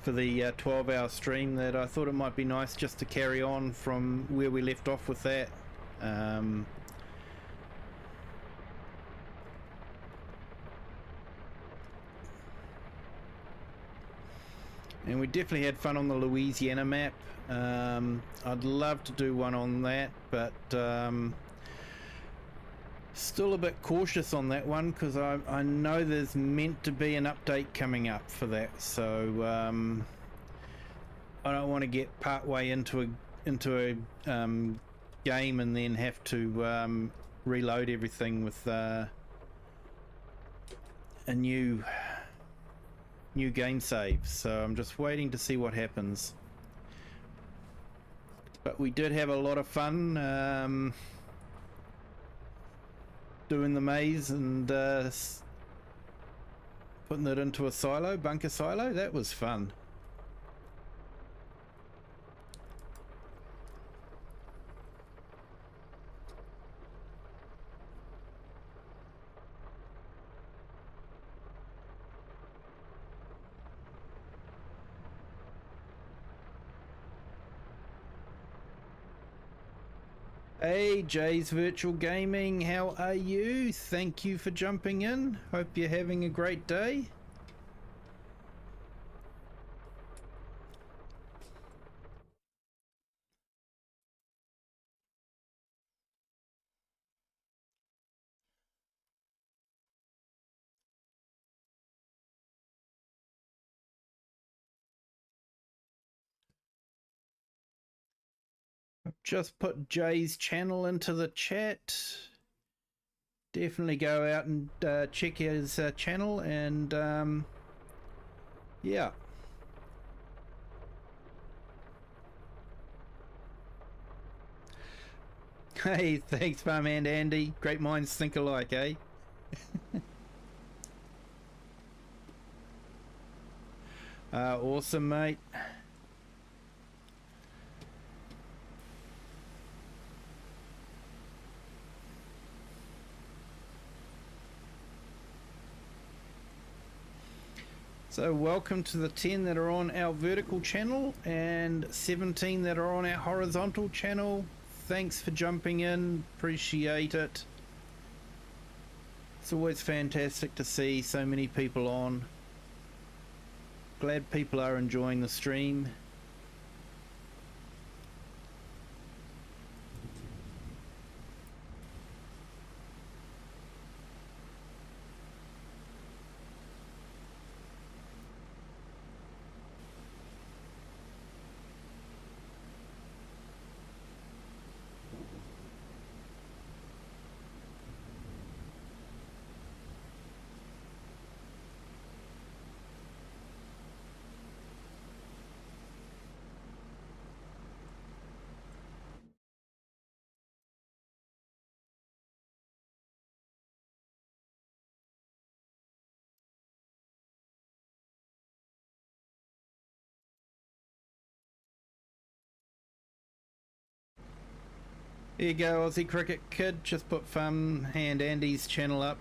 for the 12-hour stream that I thought it might be nice just to carry on from where we left off with that. And we definitely had fun on the Louisiana map. I'd love to do one on that, but still a bit cautious on that one because I know there's meant to be an update coming up for that, so I don't want to get part way into a game and then have to reload everything with a new game save. So I'm just waiting to see what happens. But we did have a lot of fun doing the maze and putting it into a bunker silo. That was fun. Hey, Jay's Virtual Gaming, how are you? Thank you for jumping in. Hope you're having a great day. Just put Jay's channel into the chat. Definitely go out and check his channel, and yeah. Hey, thanks, Farmhand Andy. Great minds think alike, eh? Awesome, mate. So welcome to the 10 that are on our vertical channel and 17 that are on our horizontal channel. Thanks for jumping in, appreciate it. It's always fantastic to see so many people on. Glad people are enjoying the stream. There you go, Aussie Cricket Kid. Just put Farmhand Andy's channel up.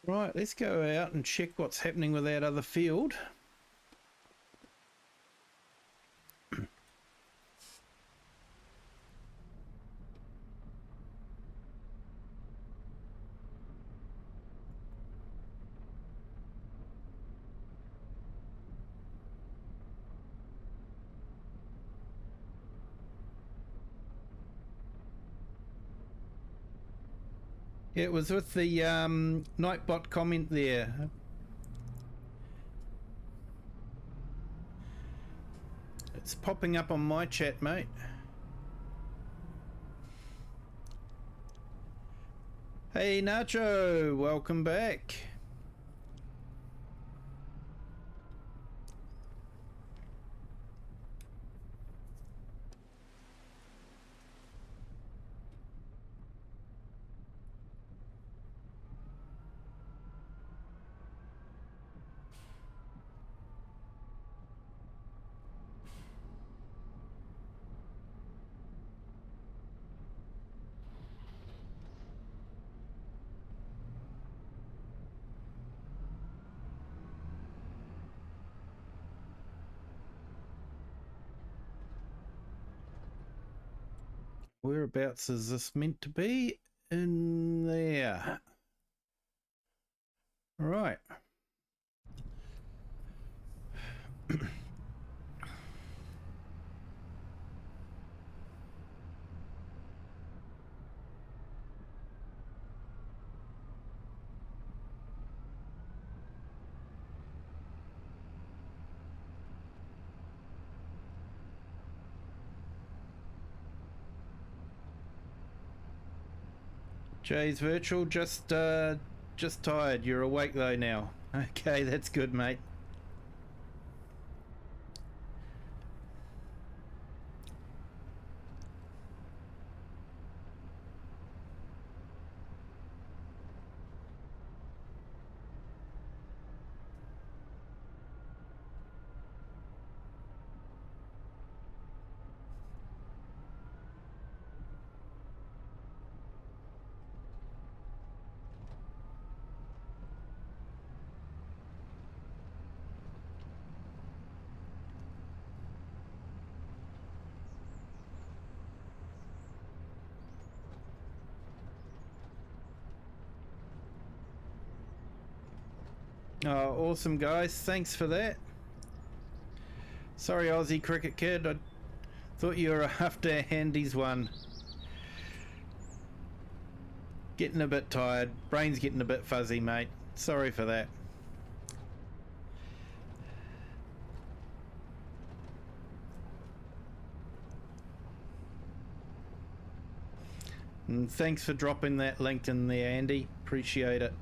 Right, let's go out and check what's happening with that other field. It was with the Nightbot comment there. It's popping up on my chat, mate. Hey Nacho, welcome back. Whereabouts is this meant to be? In there. Right. Jay's virtual, just tired. You're awake though now. Okay, that's good, mate. Oh, awesome, guys. Thanks for that. Sorry, Aussie Cricket Kid. I thought you were after Handy's one. Getting a bit tired. Brain's getting a bit fuzzy, mate. Sorry for that. And thanks for dropping that link in there, Andy. Appreciate it.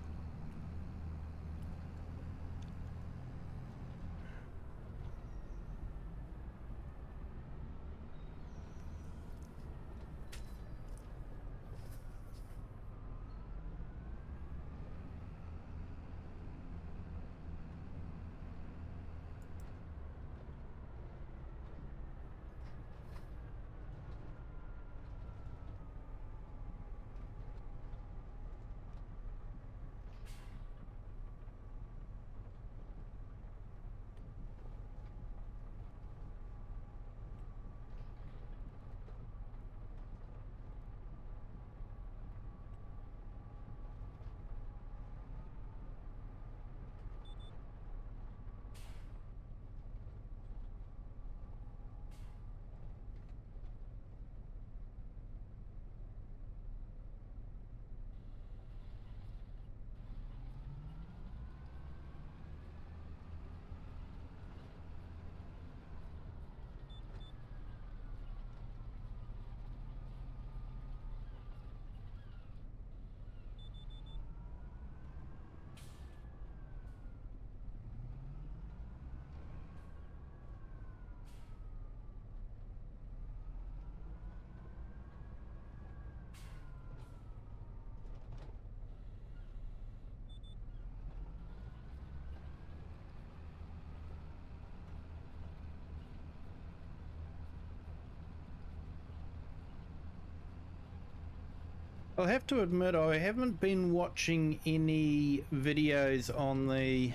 I'll have to admit I haven't been watching any videos on the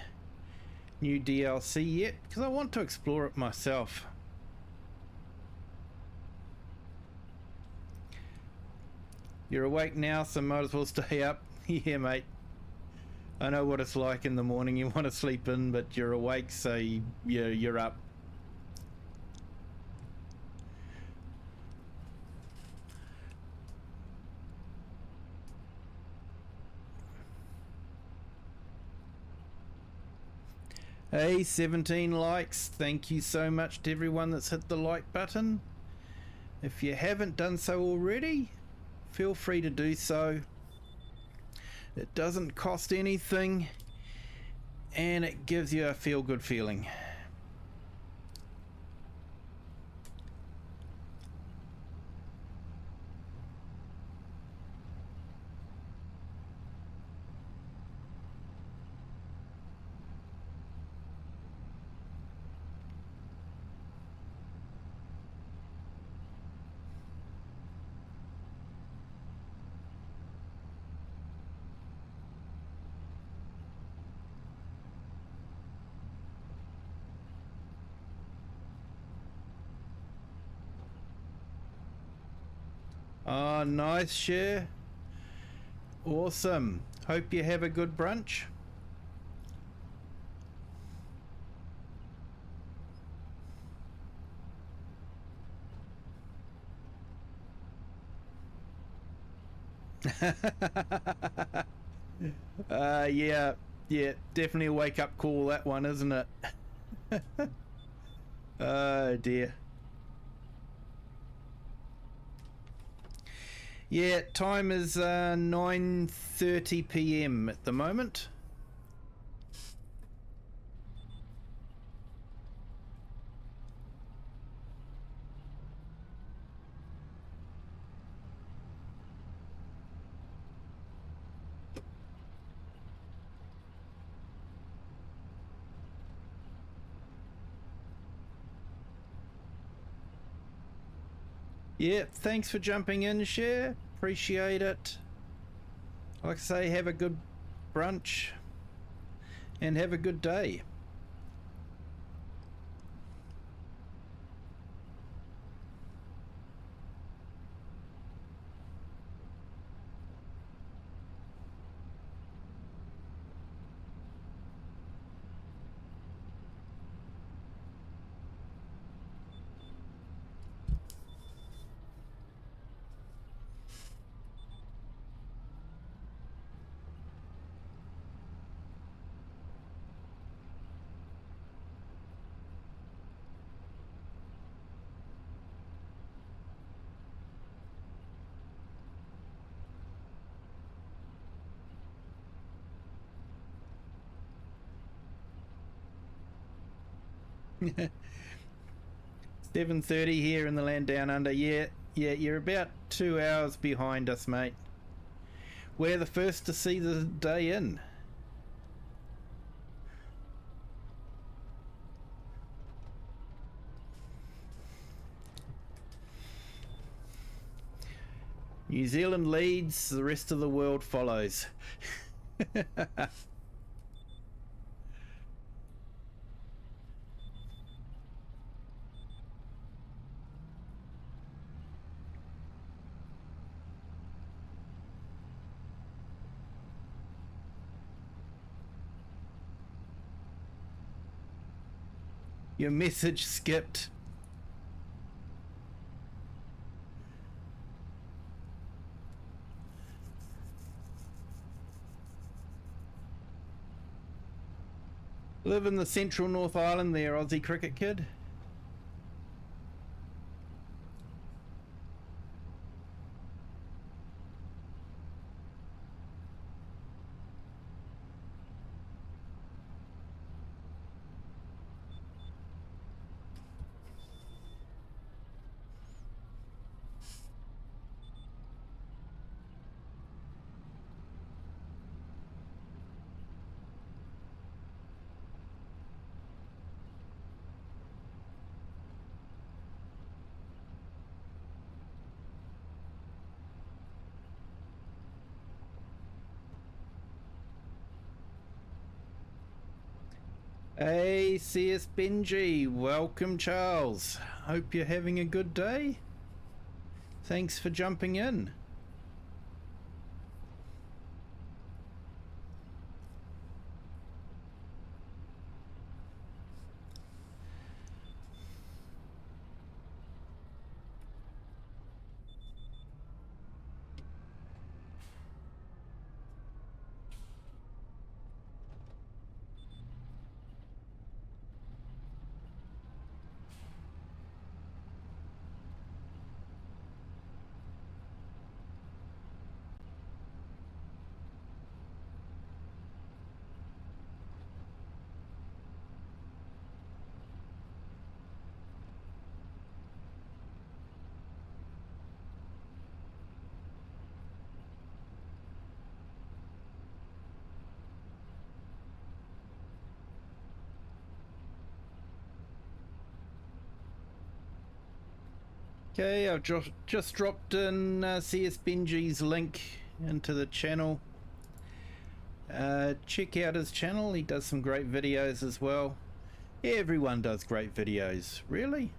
new DLC yet because I want to explore it myself. You're awake now, so might as well stay up. Yeah, mate. I know what it's like in the morning. You want to sleep in, but you're awake, so you're up. Hey, 17 likes. Thank you so much to everyone that's hit the like button. If you haven't done so already, feel free to do so. It doesn't cost anything, and it gives you a feel-good feeling. Oh, nice share. Awesome. Hope you have a good brunch. Yeah, definitely a wake up call, that one, isn't it? Oh dear. Yeah, time is 9:30 p.m. at the moment. Yeah, thanks for jumping in, Share. Appreciate it. Like I say, have a good brunch and have a good day. Yeah. 7:30 here in the land down under. Yeah, you're about 2 hours behind us, mate. We're the first to see the day in. New Zealand leads, the rest of the world follows. Your message skipped. Live in the central North Island there, Aussie cricket kid. Hey, CS Benji, welcome Charles. Hope you're having a good day. Thanks for jumping in. Okay, I've just dropped in CS Benji's link into the channel. Check out his channel, he does some great videos as well. Everyone does great videos, really.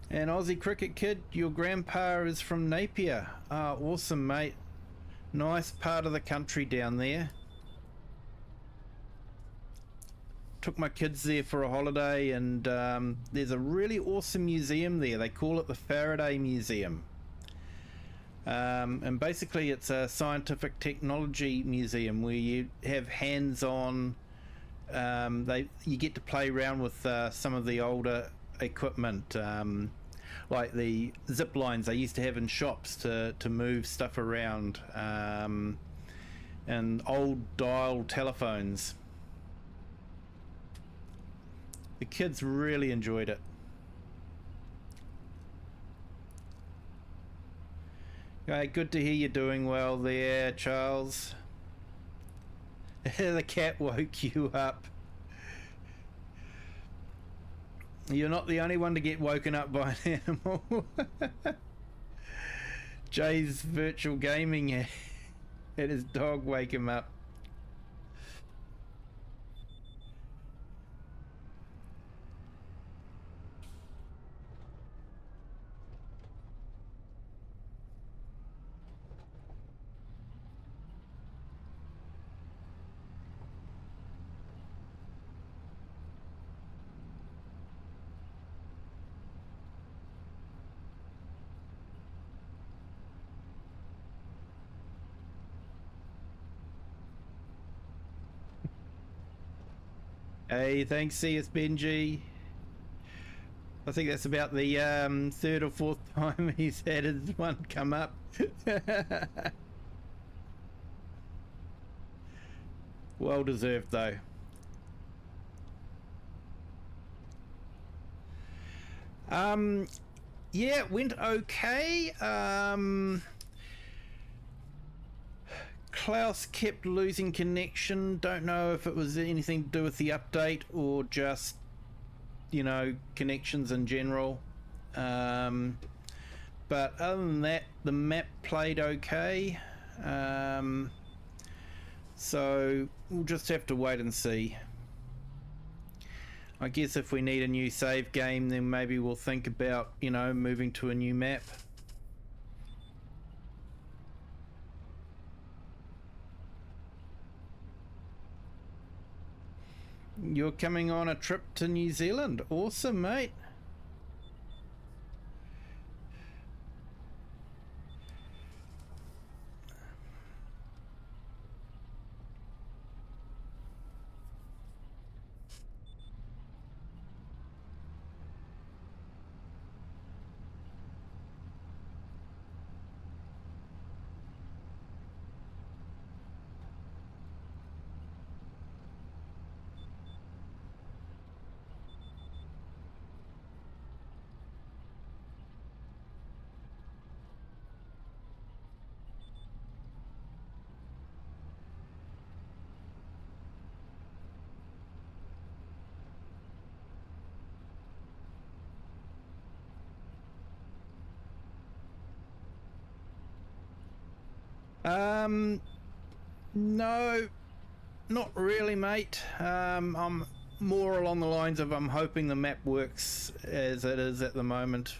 And Aussie Cricket Kid, your grandpa is from Napier. Ah, awesome, mate. Nice part of the country down there. Took my kids there for a holiday, and there's a really awesome museum there. They call it the Faraday Museum. And basically it's a scientific technology museum where you have hands-on, you get to play around with some of the older equipment, like the zip lines they used to have in shops to move stuff around, and old dial telephones. The kids really enjoyed it. Okay, good to hear you're doing well there, Charles. The cat woke you up. You're not the only one to get woken up by an animal. Jay's virtual gaming had his dog wake him up. Hey, thanks, CS Benji. I think that's about the third or fourth time he's had his one come up. Well deserved, though. Yeah, it went okay. Klaus kept losing connection. Don't know if it was anything to do with the update or just, you know, connections in general. But other than that, the map played okay. So we'll just have to wait and see. I guess if we need a new save game, then maybe we'll think about, you know, moving to a new map. You're coming on a trip to New Zealand. Awesome, mate. No, not really, mate. I'm more along the lines of I'm hoping the map works as it is at the moment.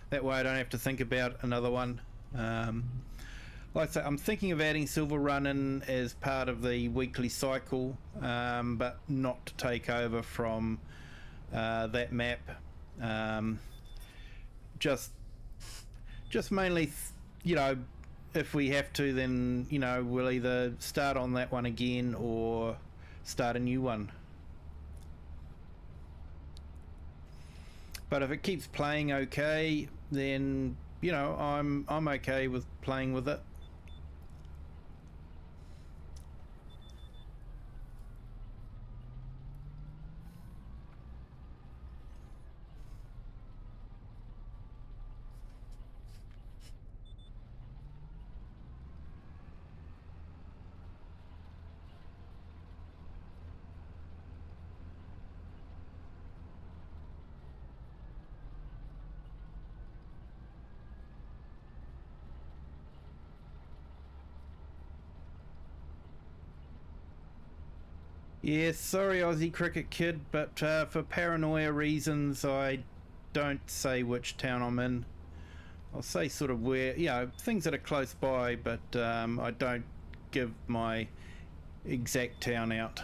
That way I don't have to think about another one. Like I say, I'm thinking of adding Silver Run in as part of the weekly cycle, but not to take over from that map. Just mainly, you know, if we have to, then, you know, we'll either start on that one again or start a new one. But if it keeps playing okay, then, you know, I'm okay with playing with it. Yeah, sorry, Aussie Cricket Kid, but for paranoia reasons, I don't say which town I'm in. I'll say sort of where, things that are close by, but I don't give my exact town out.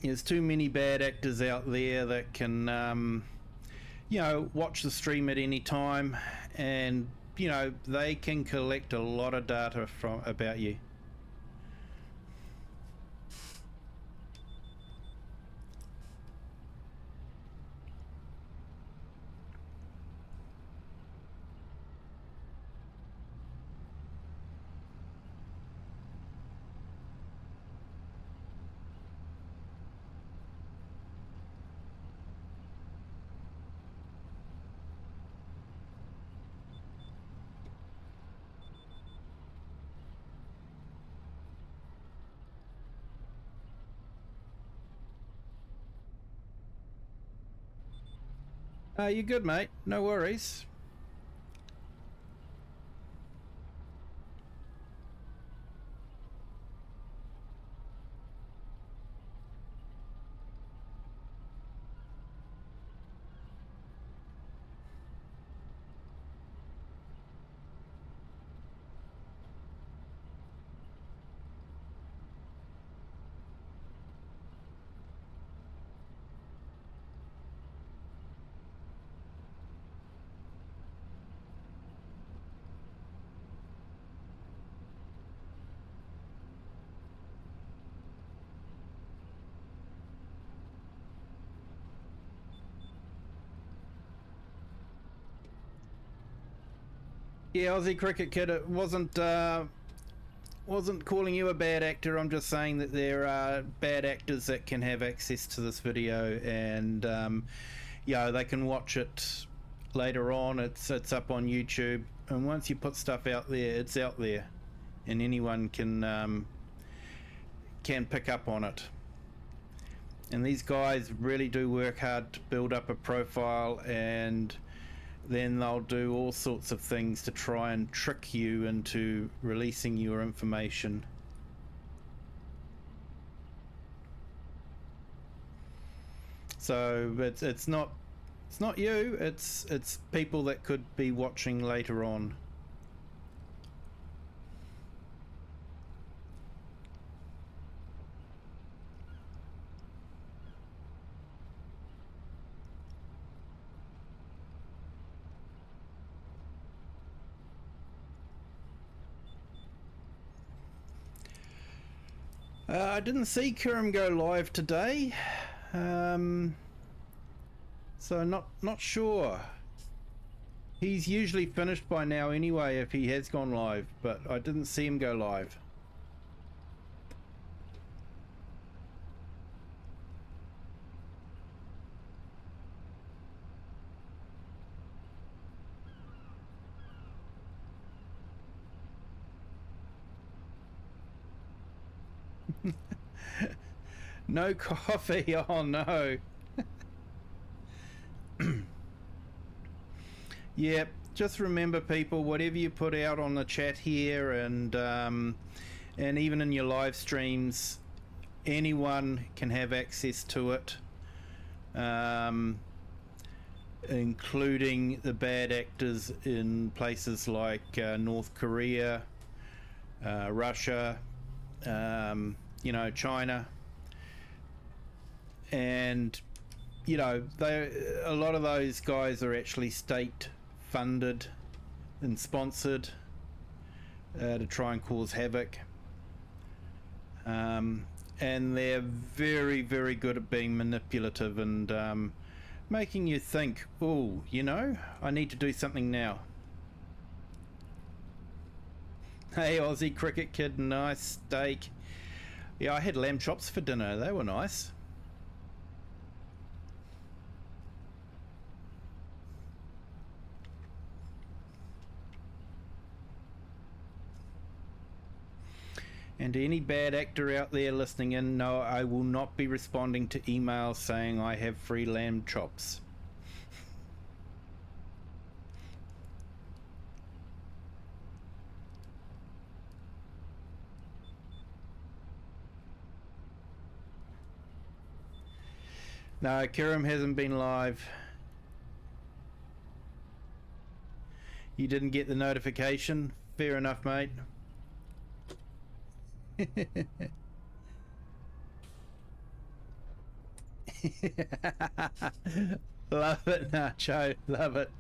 There's too many bad actors out there that can, watch the stream at any time, and they can collect a lot of data from about you. You're good, mate. No worries. Yeah, Aussie Cricket Kid, it wasn't calling you a bad actor. I'm just saying that there are bad actors that can have access to this video, and they can watch it later on. It's up on YouTube, and once you put stuff out there, it's out there, and anyone can pick up on it. And these guys really do work hard to build up a profile, and then they'll do all sorts of things to try and trick you into releasing your information. So it's not you, it's people that could be watching later on. I didn't see Kurum go live today, so not sure. He's usually finished by now anyway if he has gone live, but I didn't see him go live. No coffee, oh no. Yeah, just remember people, whatever you put out on the chat here and even in your live streams, anyone can have access to it, including the bad actors in places like North Korea, Russia, China, and a lot of those guys are actually state funded and sponsored to try and cause havoc, and they're very, very good at being manipulative and making you think, oh, I need to do something now. Hey, Aussie Cricket Kid, nice steak. Yeah, I had lamb chops for dinner. They were nice. And to any bad actor out there listening in, no, I will not be responding to emails saying I have free lamb chops. No, Kiram hasn't been live. You didn't get the notification? Fair enough, mate. Love it, Nacho. Love it.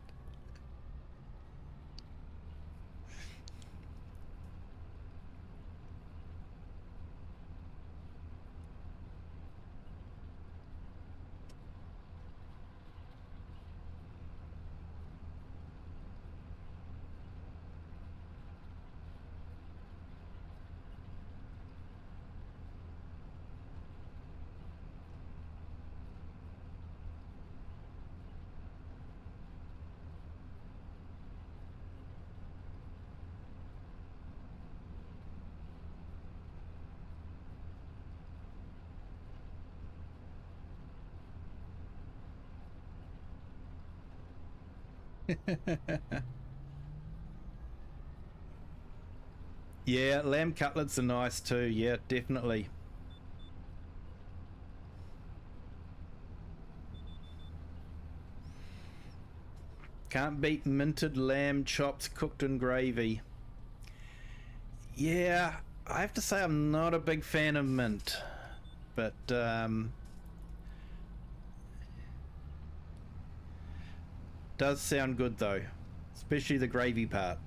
Yeah, lamb cutlets are nice too. Yeah, definitely. Can't beat minted lamb chops cooked in gravy. Yeah, I have to say I'm not a big fan of mint, but does sound good though, especially the gravy part.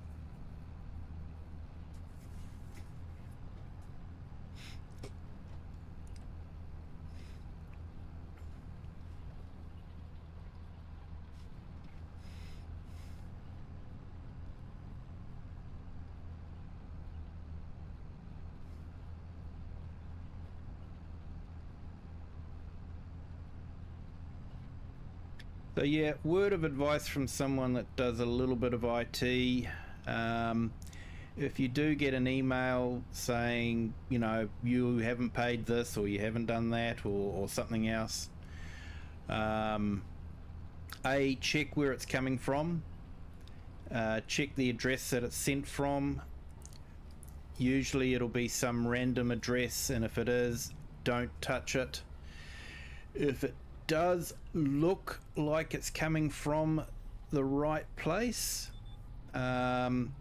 So yeah, word of advice from someone that does a little bit of IT. If you do get an email saying, you know, you haven't paid this or you haven't done that or something else, check where it's coming from. Check the address that it's sent from. Usually it'll be some random address, and if it is, don't touch it. If it does look like it's coming from the right place, don't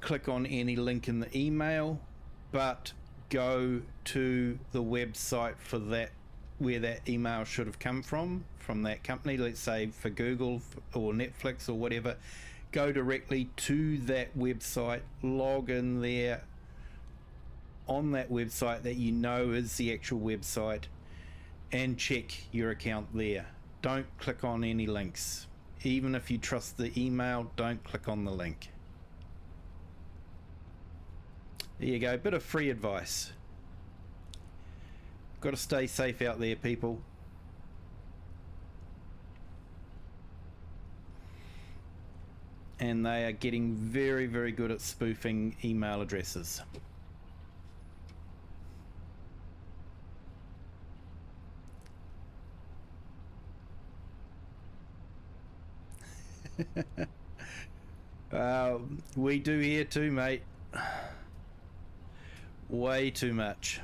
click on any link in the email, but go to the website for that, where that email should have come from that company. Let's say for Google or Netflix or whatever, go directly to that website, log in there on that website that you know is the actual website, and check your account there. Don't click on any links. Even if you trust the email, don't click on the link. There you go, bit of free advice. Got to stay safe out there, people. And they are getting very, very good at spoofing email addresses. We do here too, mate. Way too much.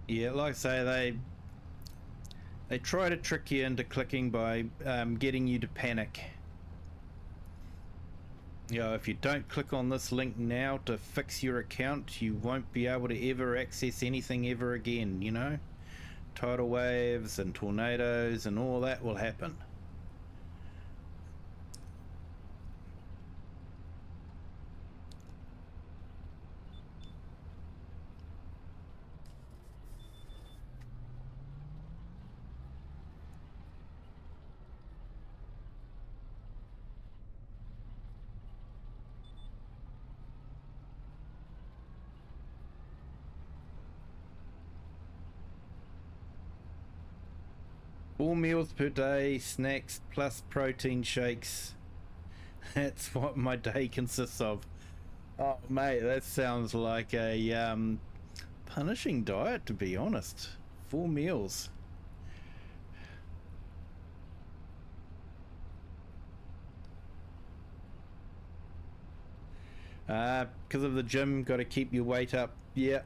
Yeah, like I say, they try to trick you into clicking by getting you to panic. You know, if you don't click on this link now to fix your account, you won't be able to ever access anything ever again, you know? Tidal waves and tornadoes and all that will happen. 4 meals per day, snacks plus protein shakes. That's what my day consists of. Oh mate, that sounds like a punishing diet, to be honest. 4 meals. Because of the gym, got to keep your weight up. Yeah.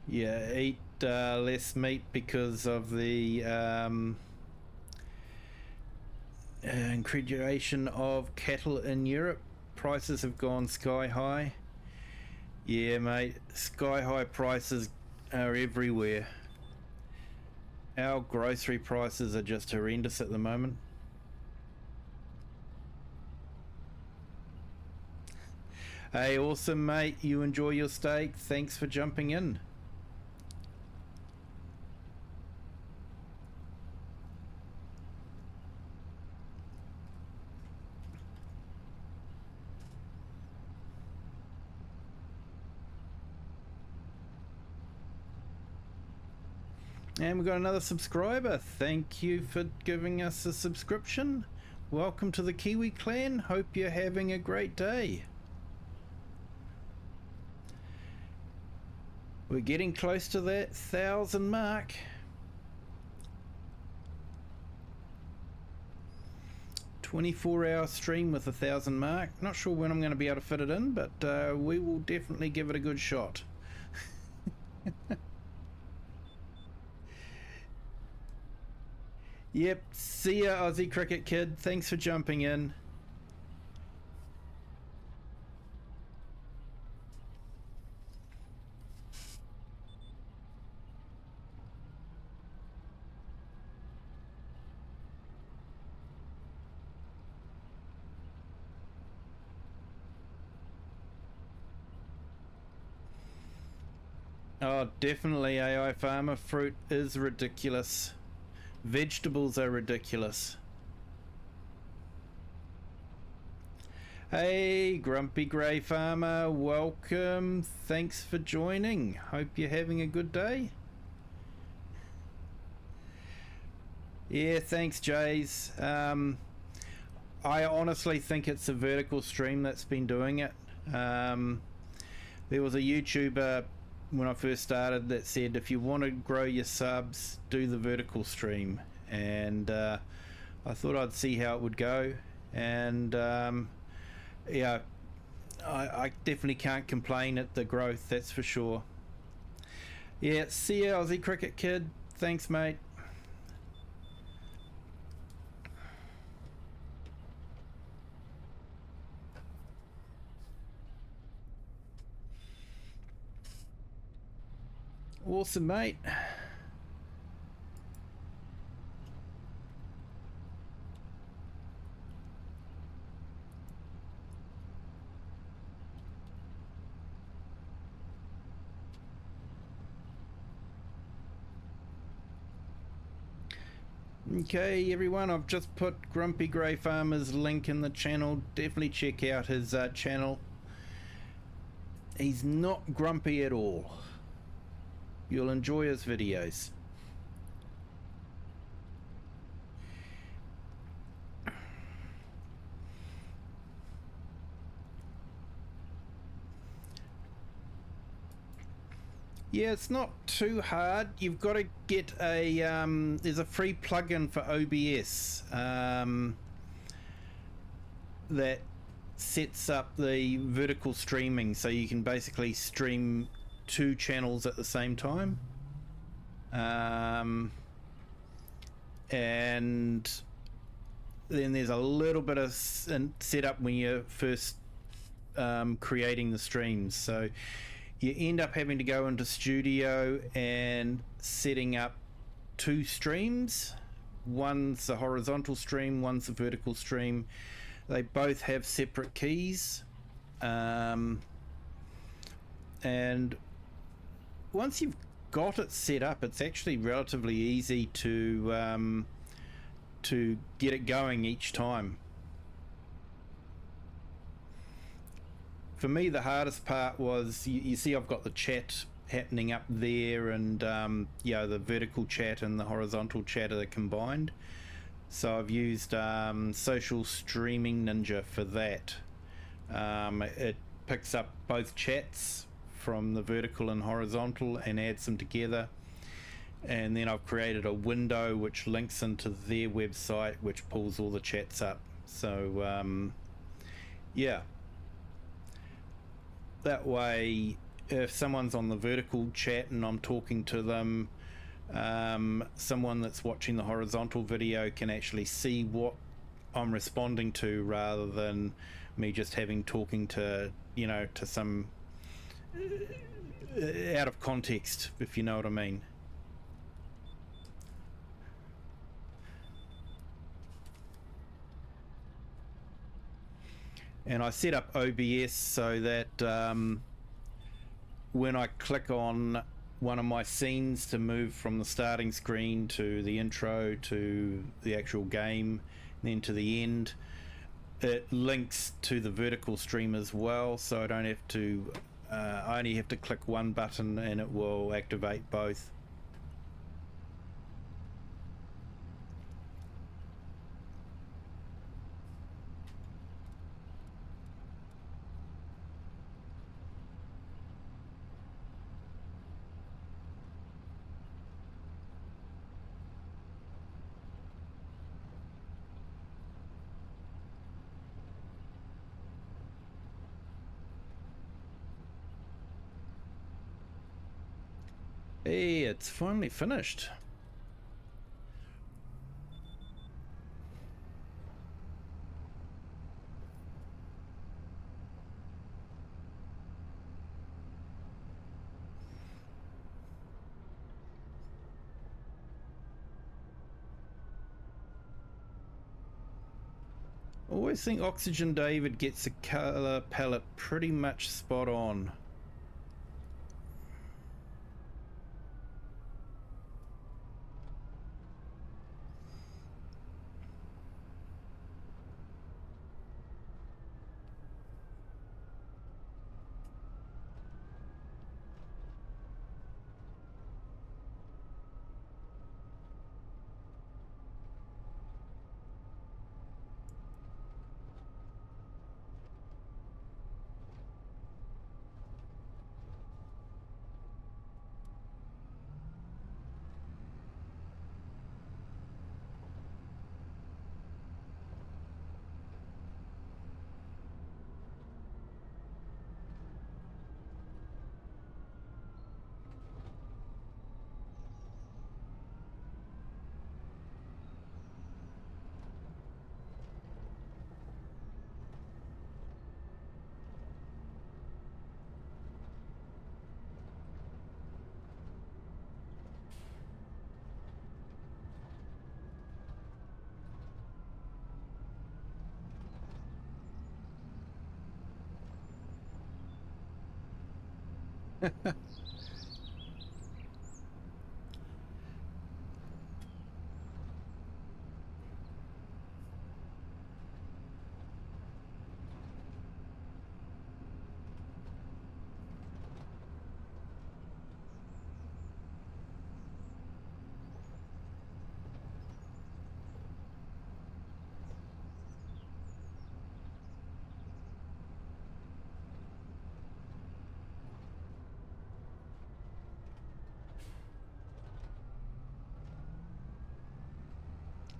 Yeah, eat less meat because of the increasing of cattle in Europe. Prices have gone sky high. Yeah, mate, sky high prices are everywhere. Our grocery prices are just horrendous at the moment. Hey, awesome, mate. You enjoy your steak. Thanks for jumping in. And we've got another subscriber. Thank you for giving us a subscription. Welcome to the Kiwi clan. Hope you're having a great day. We're getting close to that 1,000 mark. "24-hour stream with 1,000 mark. Not sure when I'm going to be able to fit it in, but we will definitely give it a good shot. Yep, see ya, Aussie Cricket Kid. Thanks for jumping in. Oh, definitely, AI Farmer. Fruit is ridiculous. Vegetables are ridiculous. Hey, Grumpy Grey Farmer, welcome. Thanks for joining. Hope you're having a good day. Yeah, thanks, Jays. I honestly think it's a vertical stream that's been doing it. There was a YouTuber when I first started that said if you want to grow your subs, do the vertical stream, and I thought I'd see how it would go, and yeah, I definitely can't complain at the growth, that's for sure. Yeah, see ya, Aussie Cricket Kid. Thanks, mate. Awesome, mate. Okay, everyone, I've just put Grumpy Grey Farmer's link in the channel. Definitely check out his channel. He's not grumpy at all. You'll enjoy his videos. Yeah, it's not too hard. You've got to get a there's a free plugin for OBS that sets up the vertical streaming, so you can basically stream 2 channels at the same time, and then there's a little bit of setup when you're first creating the streams, so you end up having to go into studio and setting up 2 streams. One's a horizontal stream, one's a vertical stream. They both have separate keys, and once you've got it set up, it's actually relatively easy to get it going each time. For me, the hardest part was, you see I've got the chat happening up there, and the vertical chat and the horizontal chat are combined. So I've used Social Streaming Ninja for that. It picks up both chats from the vertical and horizontal and adds them together. And then I've created a window which links into their website, which pulls all the chats up. So yeah, that way if someone's on the vertical chat and I'm talking to them, someone that's watching the horizontal video can actually see what I'm responding to, rather than me just talking to to some out of context, if you know what I mean. And I set up OBS so that when I click on one of my scenes to move from the starting screen to the intro to the actual game, then to the end, it links to the vertical stream as well, so I don't have to I only have to click one button and it will activate both. Hey, it's finally finished. I always think Oxygendavid gets the color palette pretty much spot on.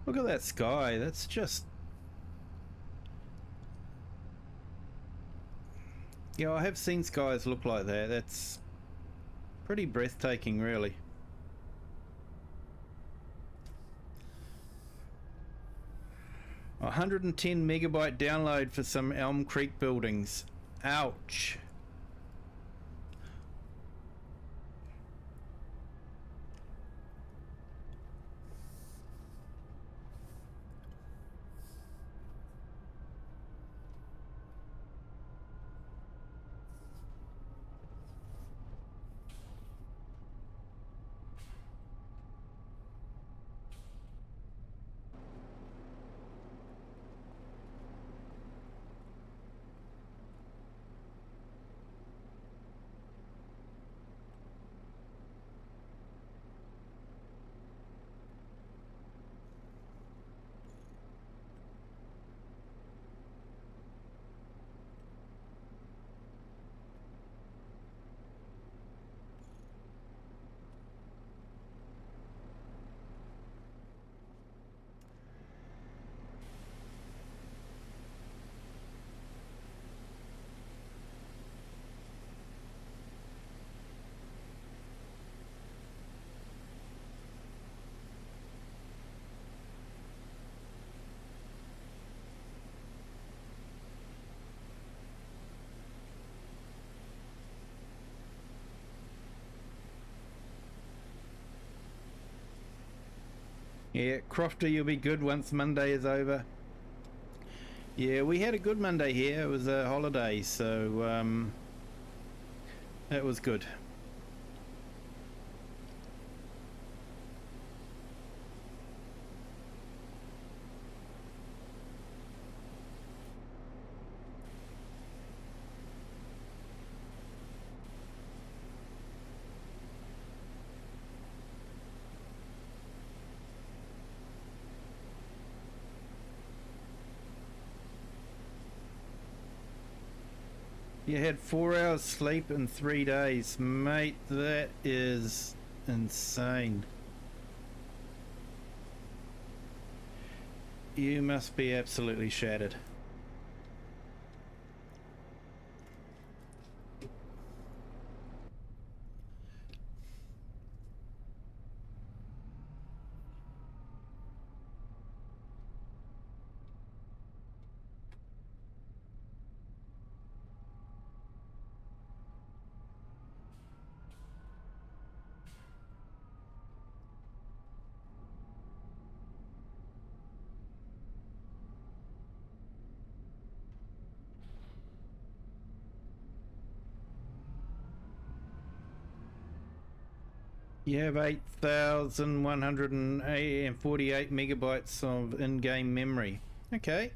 Look at that sky, that's just... Yeah, I have seen skies look like that. That's pretty breathtaking, really. A 110 megabyte download for some Elm Creek buildings. Ouch. Yeah, Crofter, you'll be good once Monday is over. Yeah, we had a good Monday here. It was a holiday, so it was good. You had 4 hours sleep in 3 days, mate. That is insane. You must be absolutely shattered. You have 8,148 megabytes of in-game memory. Okay.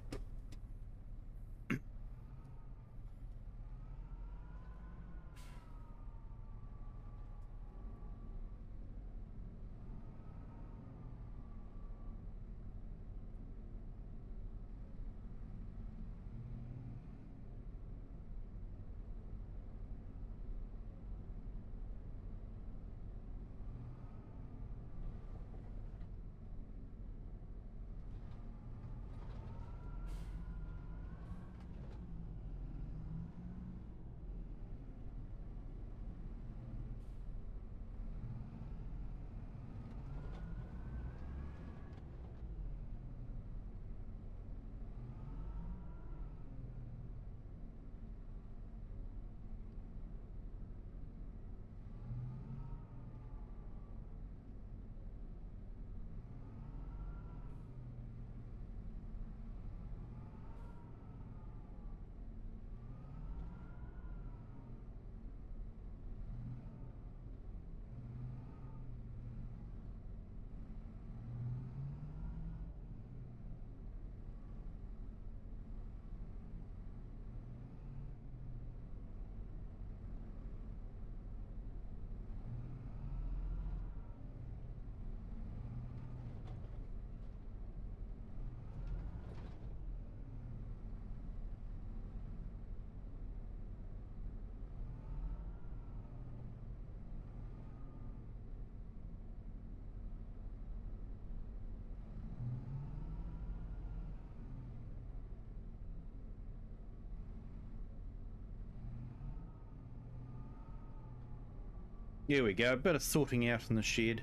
Here we go. A bit of sorting out in the shed.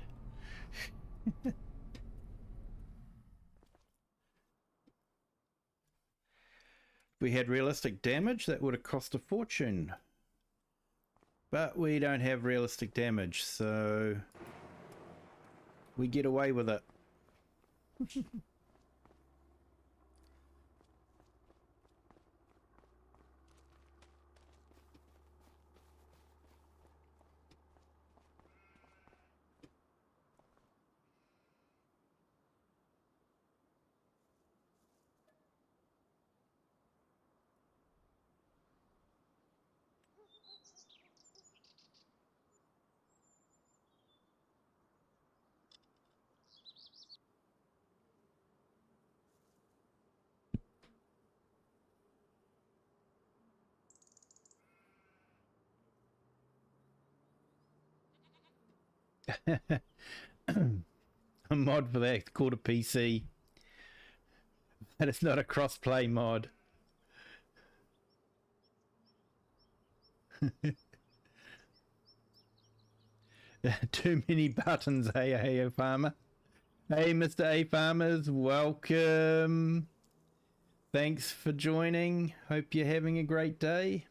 If we had realistic damage, that would have cost a fortune. But we don't have realistic damage, so we get away with it. A mod for that called a PC. But it's not a cross-play mod. Too many buttons, hey, A Farmer. Hey, Mr. A Farmers, welcome. Thanks for joining. Hope you're having a great day.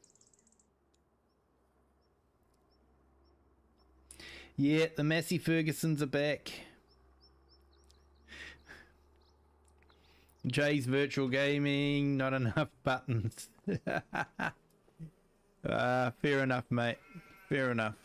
Yeah, the Massey Fergusons are back. Jay's Virtual Gaming, not enough buttons. Fair enough, mate. Fair enough.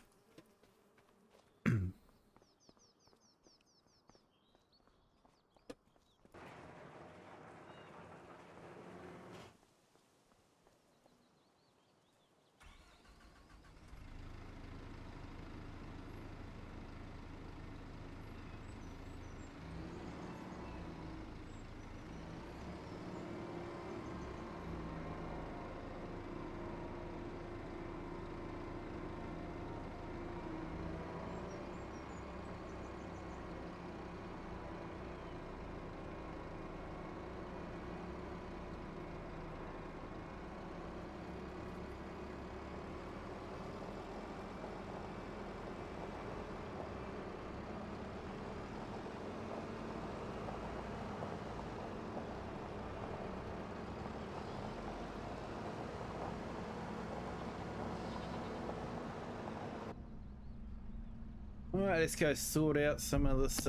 Alright, let's go sort out some of this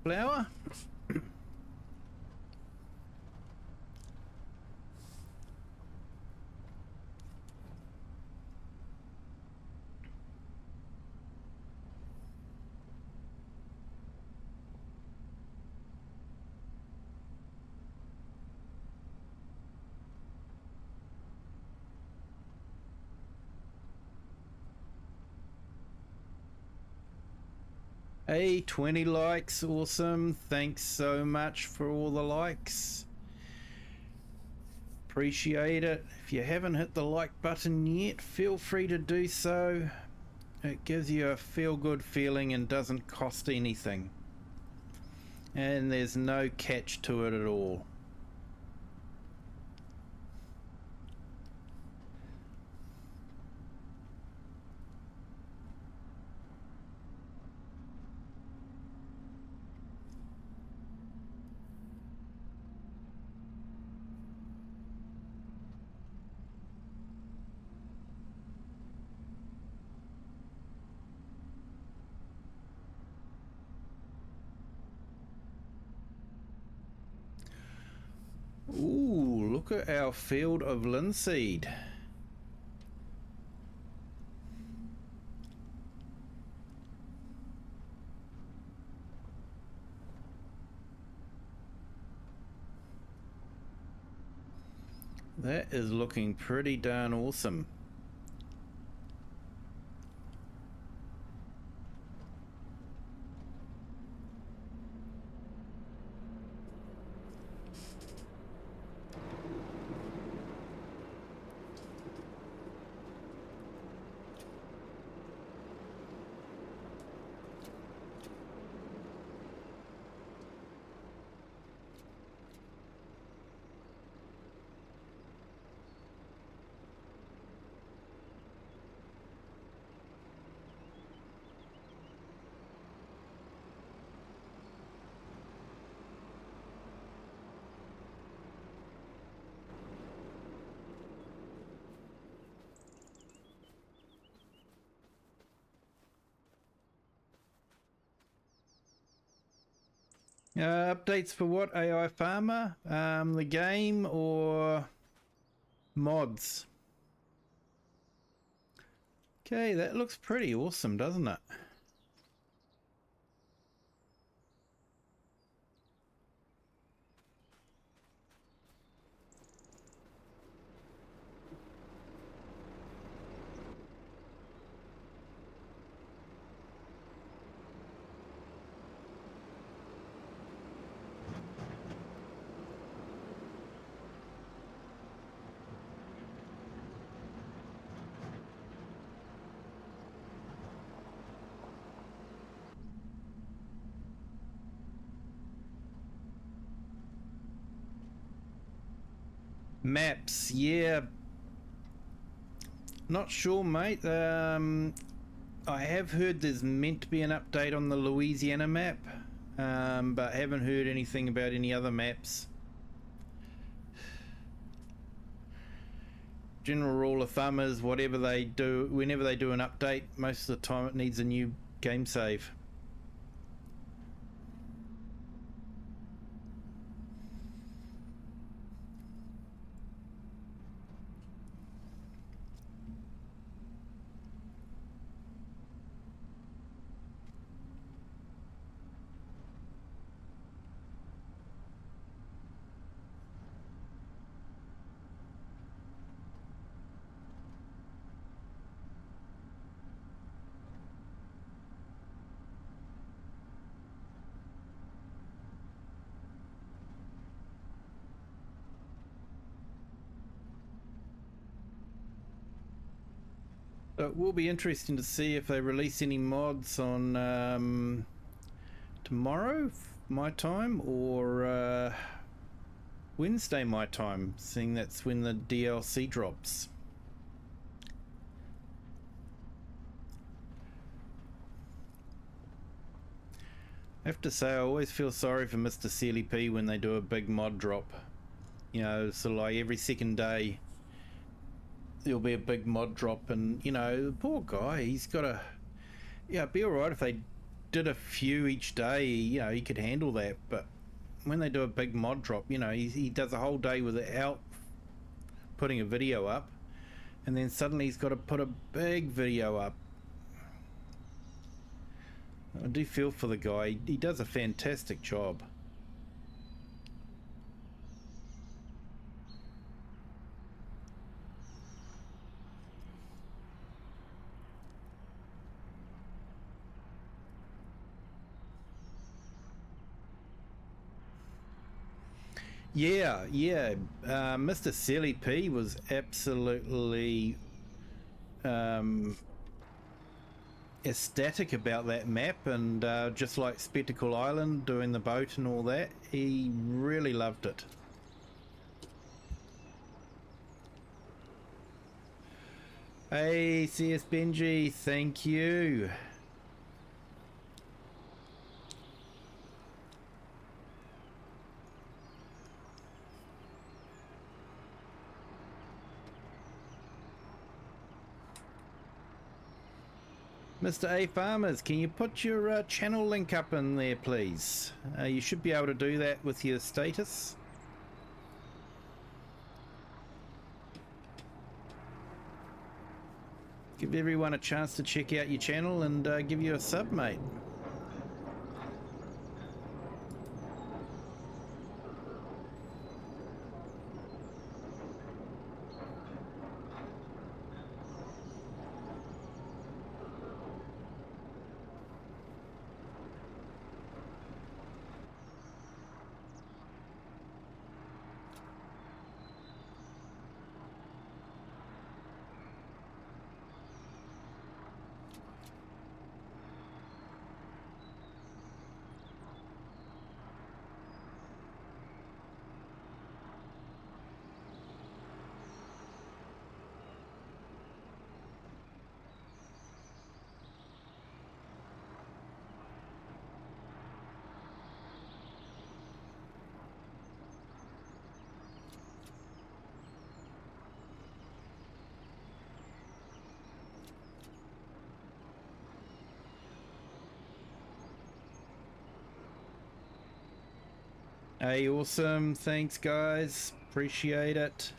flour. Hey, 20 likes, awesome. Thanks so much for all the likes. Appreciate it. If you haven't hit the like button yet, feel free to do so. It gives you a feel-good feeling and doesn't cost anything. And there's no catch to it at all. Ooh, look at our field of linseed. That is looking pretty darn awesome. Updates for what? AI Farmer? The game or mods? Okay, that looks pretty awesome, doesn't it? Maps, yeah. Not sure, mate. I have heard there's meant to be an update on the Louisiana map, but haven't heard anything about any other maps. General rule of thumb is whatever they do, whenever they do an update, most of the time it needs a new game save. So it will be interesting to see if they release any mods on tomorrow my time, or Wednesday my time, seeing that's when the DLC drops. I have to say, I always feel sorry for Mr. CLP when they do a big mod drop. You know, so like every second day there'll be a big mod drop, and you know, the poor guy, he's got to, yeah, it'd be alright if they did a few each day, you know, he could handle that, but when they do a big mod drop, you know, he does a whole day without putting a video up, and then suddenly he's got to put a big video up. I do feel for the guy. He does a fantastic job. Yeah, Mr. Silly P was absolutely ecstatic about that map, and just like Spectacle Island, doing the boat and all that, he really loved it. Hey, CS Benji, thank you. Mr. A Farmers, can you put your channel link up in there, please? You should be able to do that with your status. Give everyone a chance to check out your channel and give you a sub, mate. Hey, awesome. Thanks, guys. Appreciate it.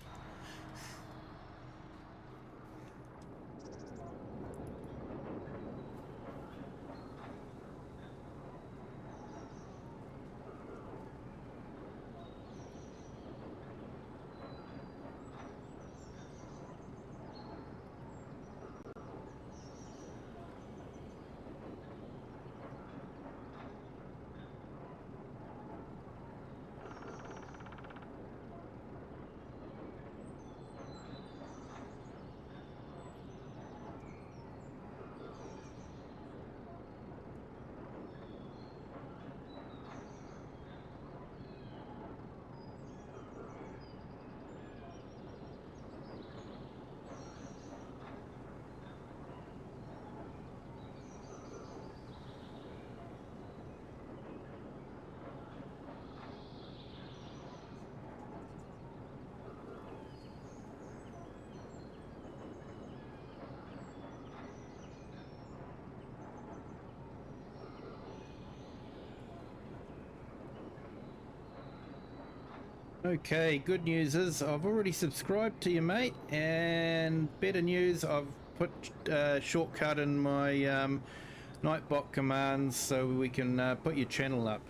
Okay, good news is I've already subscribed to you, mate, and better news, I've put a shortcut in my Nightbot commands so we can put your channel up.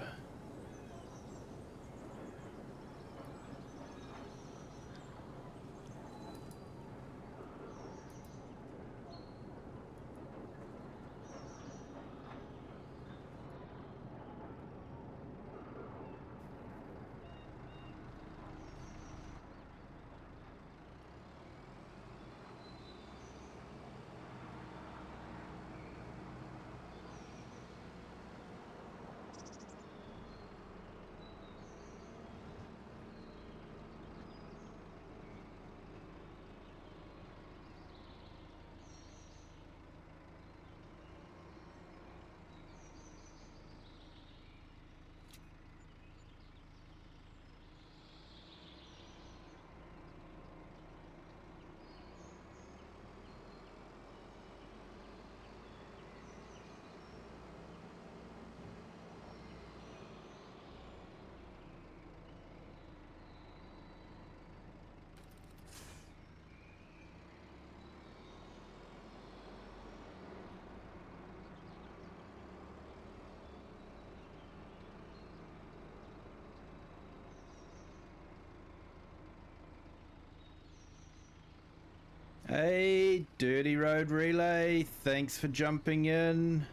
Hey, Dirty Road Relay, thanks for jumping in.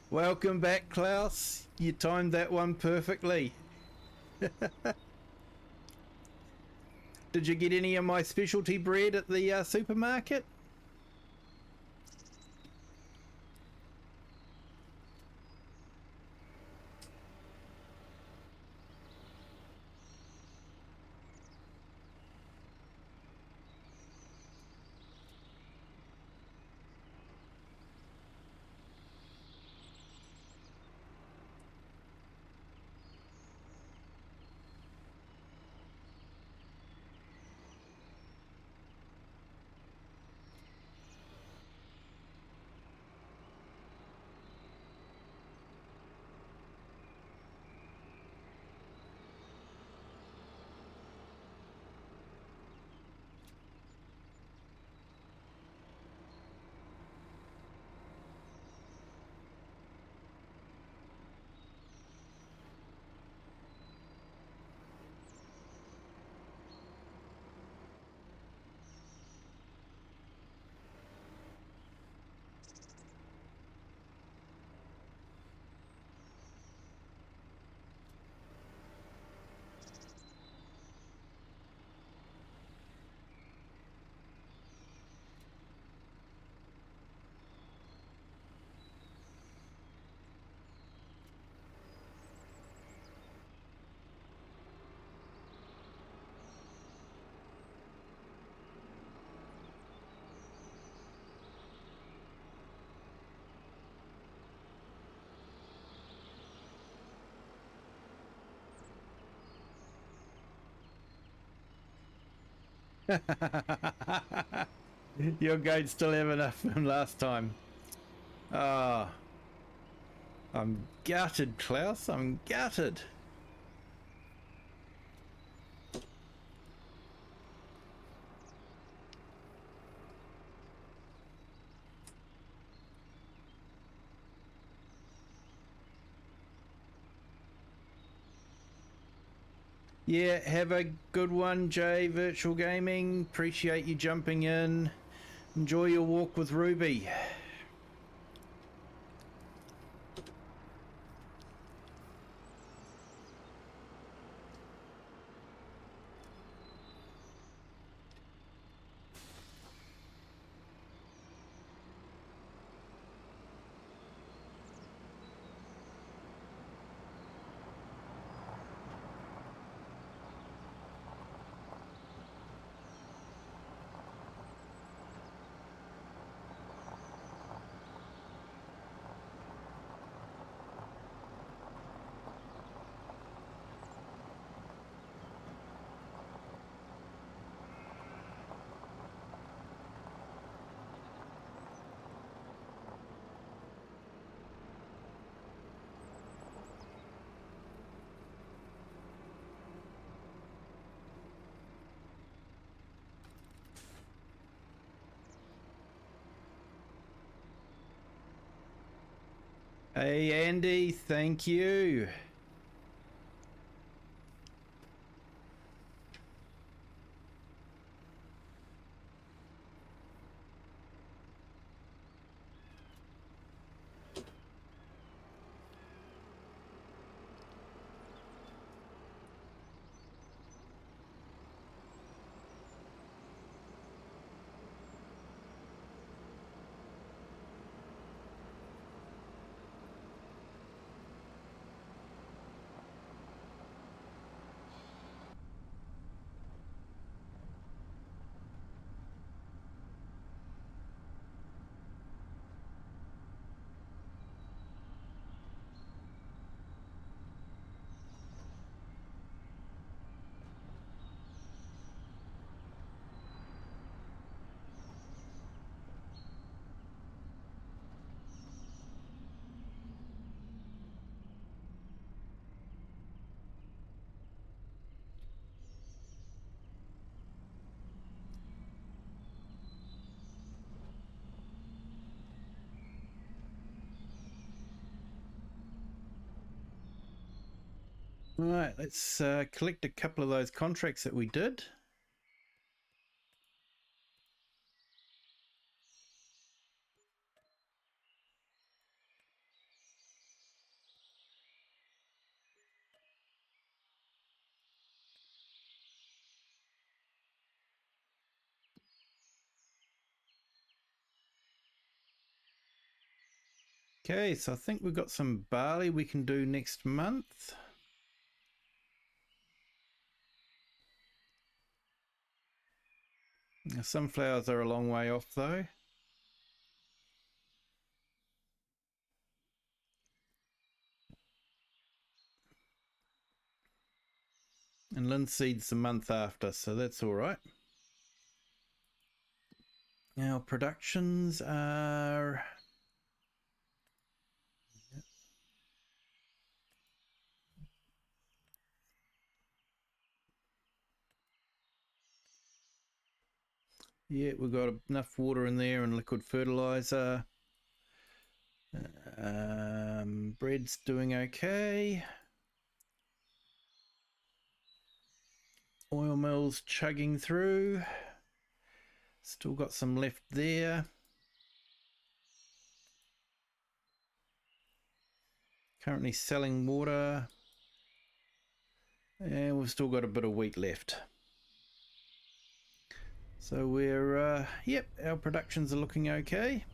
Welcome back, Klaus. You timed that one perfectly. Did you get any of my specialty bread at the supermarket? Your goat still have enough from last time. Ah, I'm gutted, Klaus. I'm gutted. Yeah, have a good one, Jay Virtual Gaming. Appreciate you jumping in. Enjoy your walk with Ruby. Hey, Andy, thank you. Right, let's collect a couple of those contracts that we did. Okay, so I think we've got some barley we can do next month. The sunflowers are a long way off though. And linseed's the month after, so that's all right. Now productions are... Yeah, we've got enough water in there and liquid fertilizer. Bread's doing okay. Oil mill's chugging through. Still got some left there. Currently selling water. And we've still got a bit of wheat left. So we're, yep, our productions are looking okay.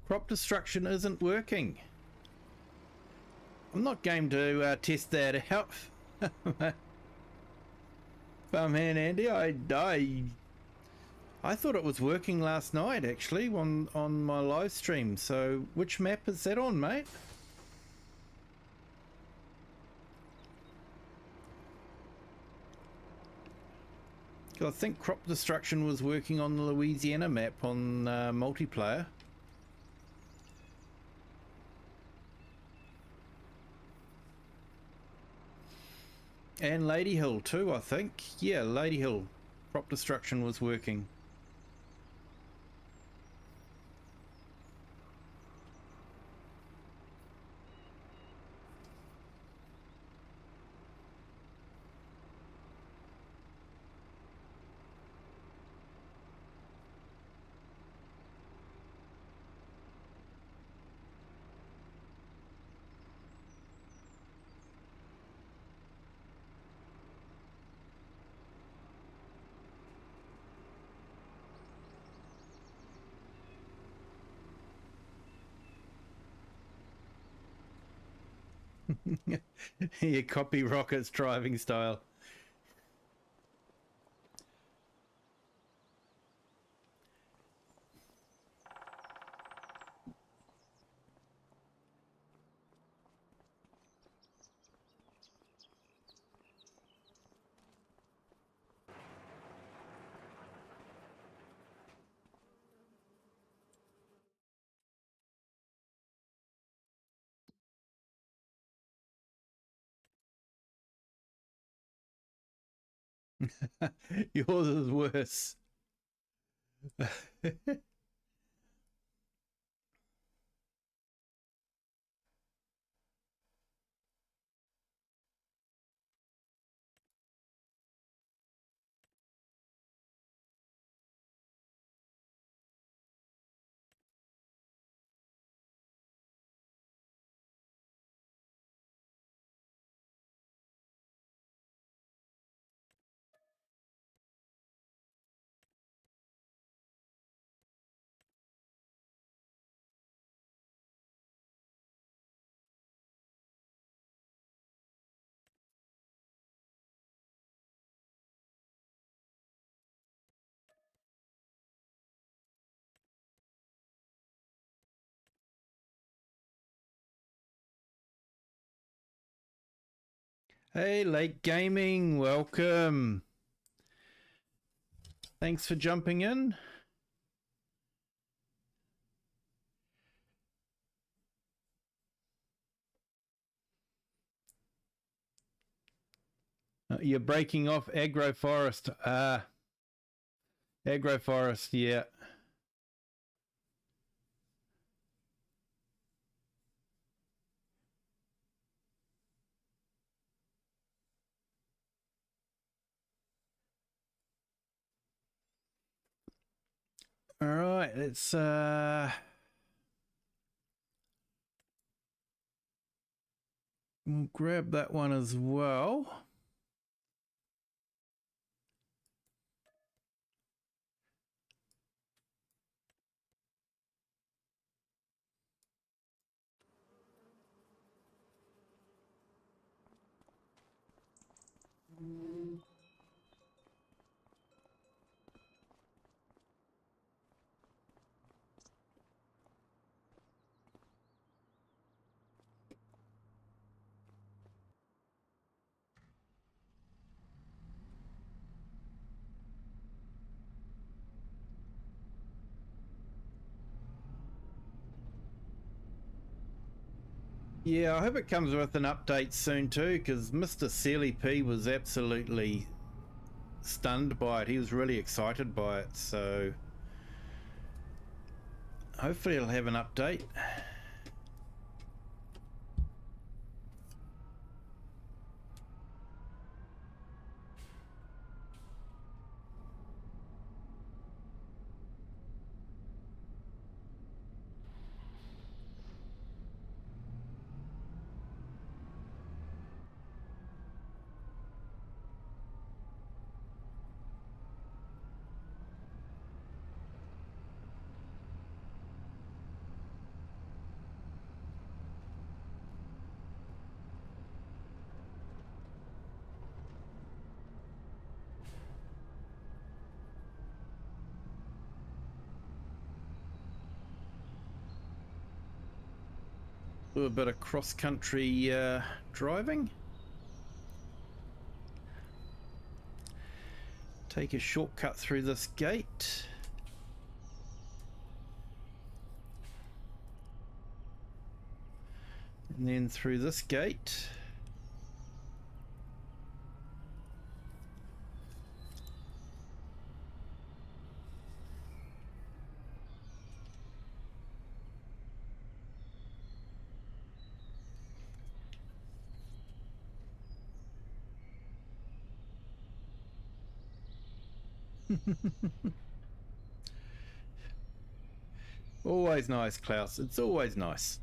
Crop destruction isn't working. I'm not game to test that out. Farmhand Andy, I thought it was working last night actually on my live stream. So which map is that on, mate? I think crop destruction was working on the Louisiana map on multiplayer. And Lady Hill too, I think. Yeah, Lady Hill crop destruction was working. You copy Rocket's driving style. Yours is worse. Hey, Late Gaming, welcome. Thanks for jumping in. You're breaking off agroforest. Agroforest, yeah. All right, let's we'll grab that one as well. Yeah, I hope it comes with an update soon too, because Mr. Sealy P was absolutely stunned by it. He was really excited by it, so hopefully it'll have an update. Do a bit of cross-country driving. Take a shortcut through this gate. And then through this gate. Always nice, Klaus. It's always nice.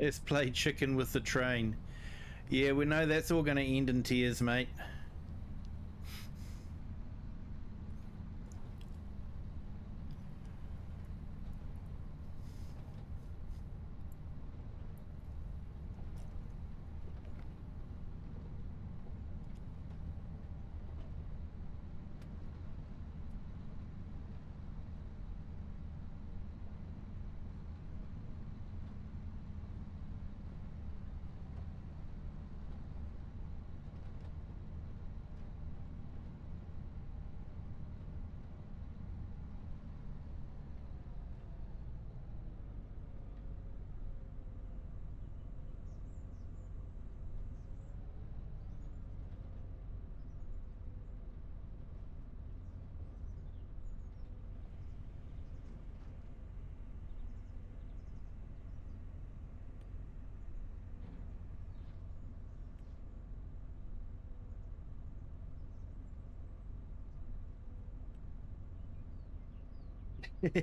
Let's play chicken with the train. Yeah, we know that's all going to end in tears, mate.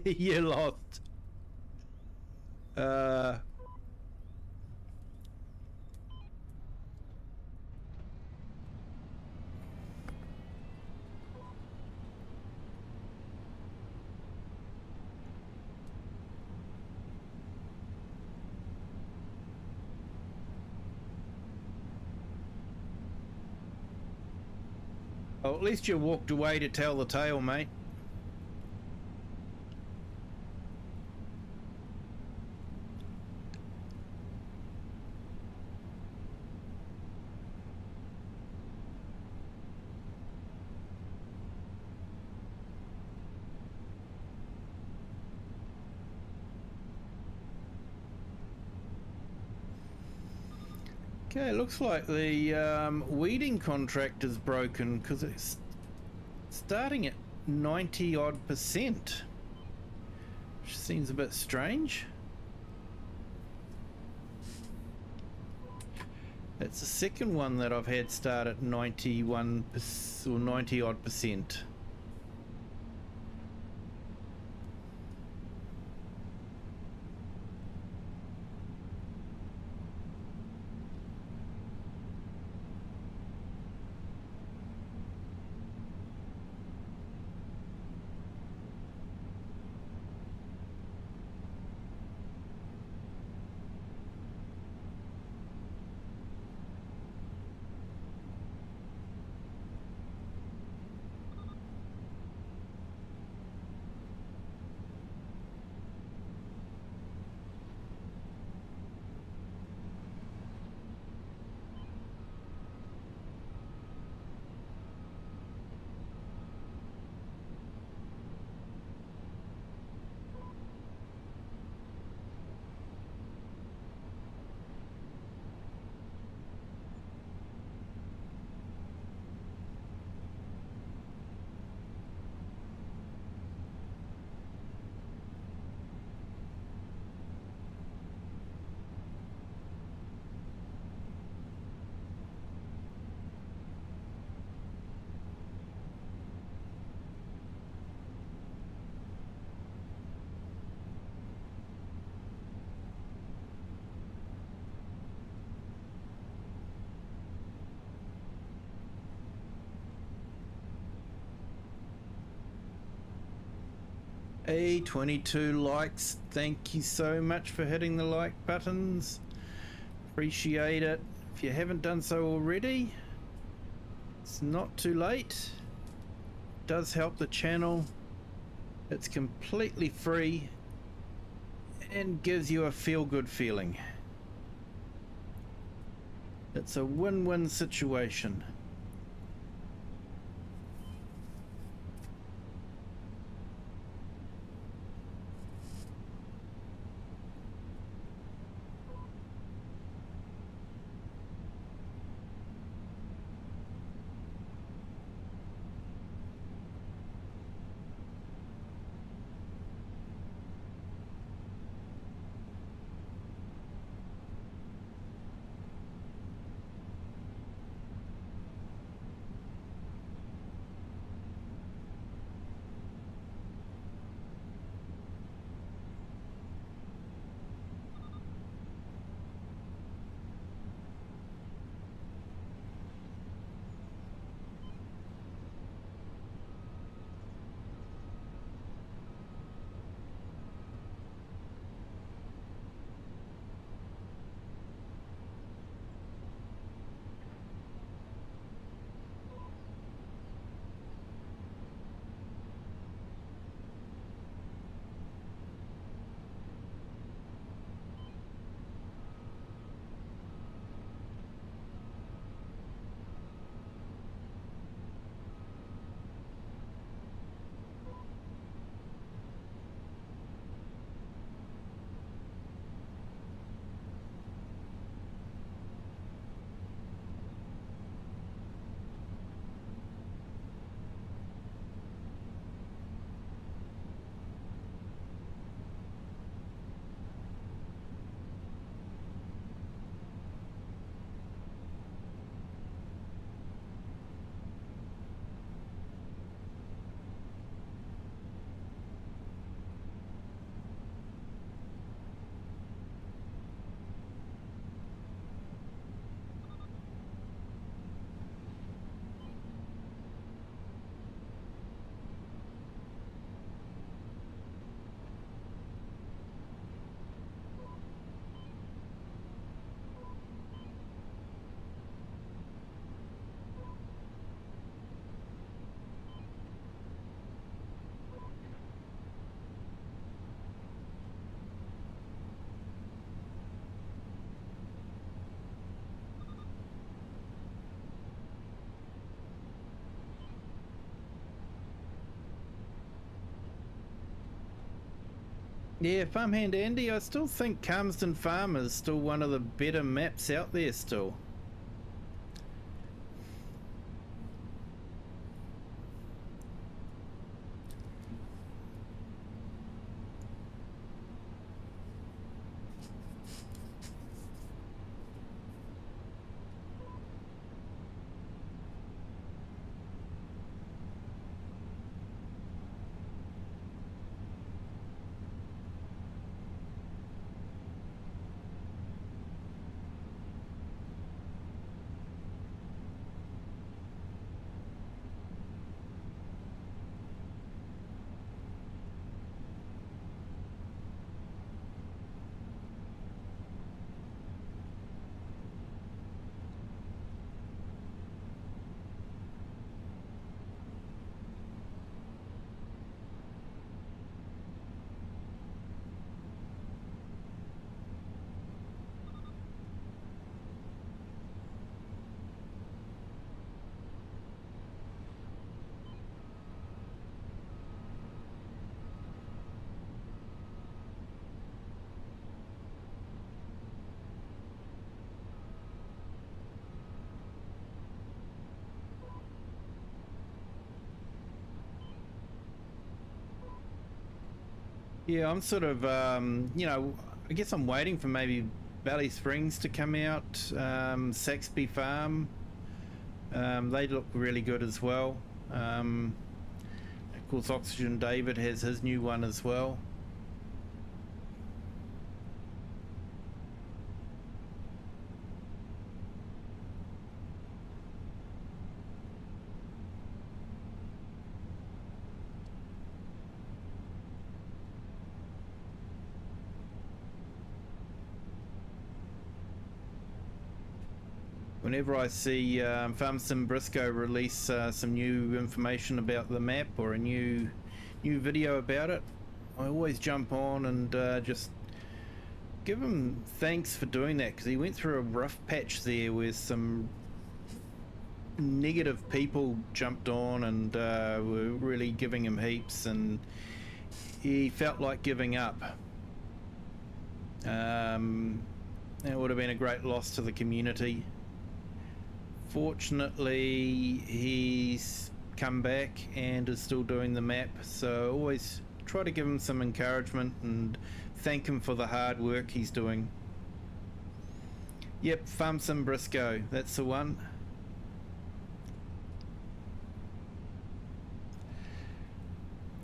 You lost. Uh, well, at least you walked away to tell the tale, mate. Okay, looks like the weeding contract is broken because it's starting at 90 odd percent, which seems a bit strange. It's the second one that I've had start at 91 or 90 odd percent. Hey, 22 likes. Thank you so much for hitting the like buttons. Appreciate it. If you haven't done so already, it's not too late. It does help the channel. It's completely free and gives you a feel-good feeling. It's a win-win situation. Yeah, Farmhand Andy, I still think Calmsden Farm is still one of the better maps out there still. Yeah, I'm sort of, you know, I guess I'm waiting for maybe Valley Springs to come out, Saxby Farm. They look really good as well. Of course, Oxygendavid has his new one as well. Whenever I see Farm Sim Briscoe release some new information about the map or a new video about it, I always jump on and just give him thanks for doing that, because he went through a rough patch there where some negative people jumped on and were really giving him heaps, and he felt like giving up. It would have been a great loss to the community. Fortunately, he's come back and is still doing the map, so always try to give him some encouragement and thank him for the hard work he's doing. Yep, Farm Sim Briscoe, that's the one.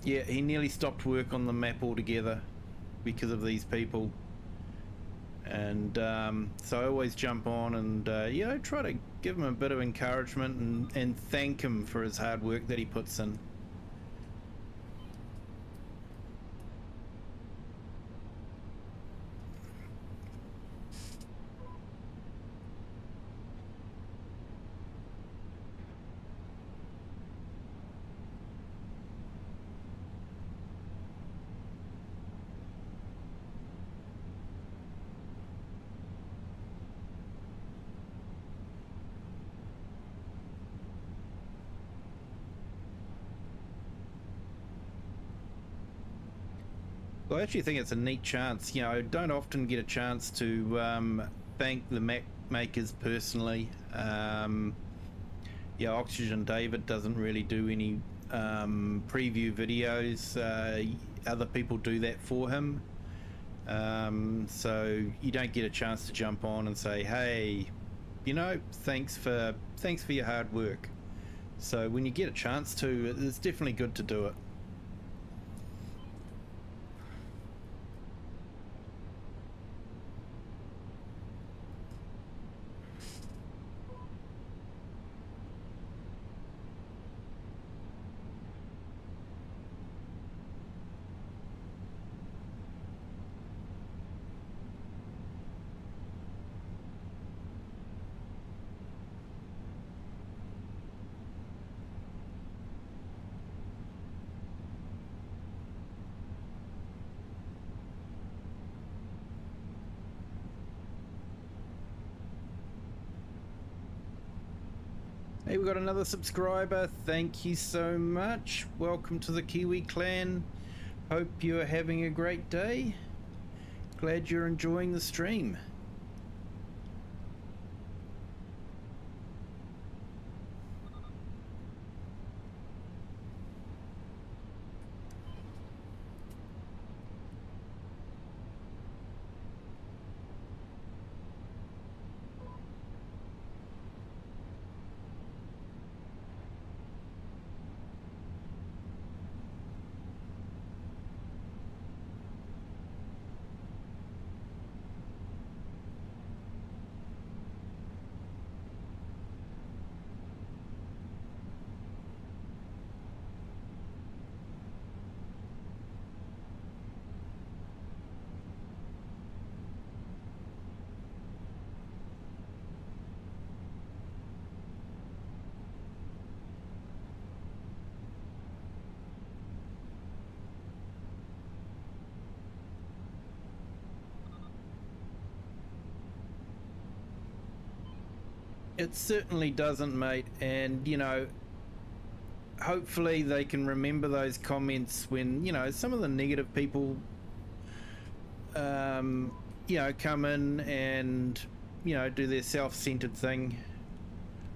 Yeah, he nearly stopped work on the map altogether because of these people. And so I always jump on and you know, try to give him a bit of encouragement and thank him for his hard work that he puts in. I actually think it's a neat chance. You know, I don't often get a chance to thank the map makers personally. Yeah, Oxygendavid doesn't really do any preview videos. Other people do that for him. So you don't get a chance to jump on and say, hey, you know, thanks for your hard work. So when you get a chance to, it's definitely good to do it. Hey, we got another subscriber. Thank you so much. Welcome to the Kiwi clan. Hope you're having a great day. Glad you're enjoying the stream. It certainly doesn't, mate. And, hopefully they can remember those comments when, some of the negative people, come in and, do their self-centered thing.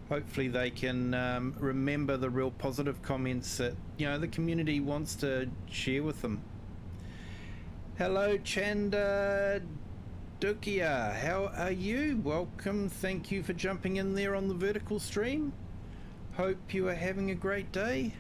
Hopefully they can remember the real positive comments that, the community wants to share with them. Hello, Chanda Dukia, how are you? Welcome, thank you for jumping in there on the vertical stream. Hope you are having a great day.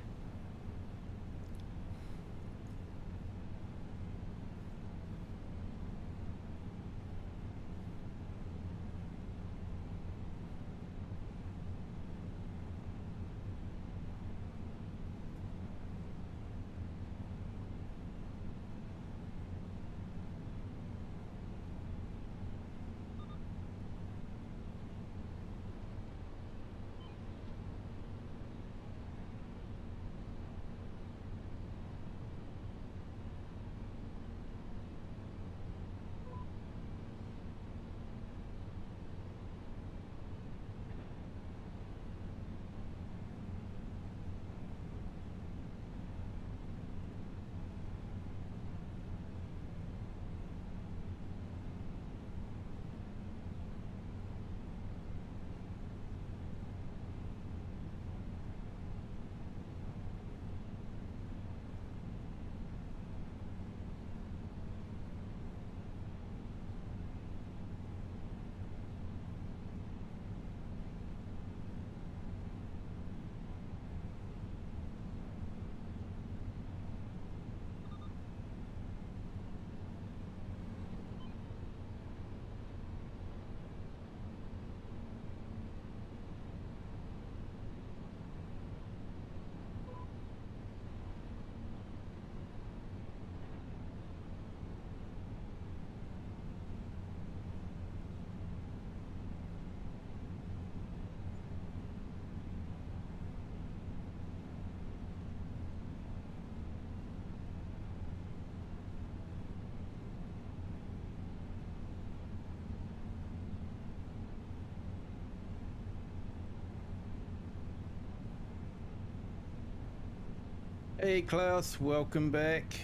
Hey Klaus, welcome back.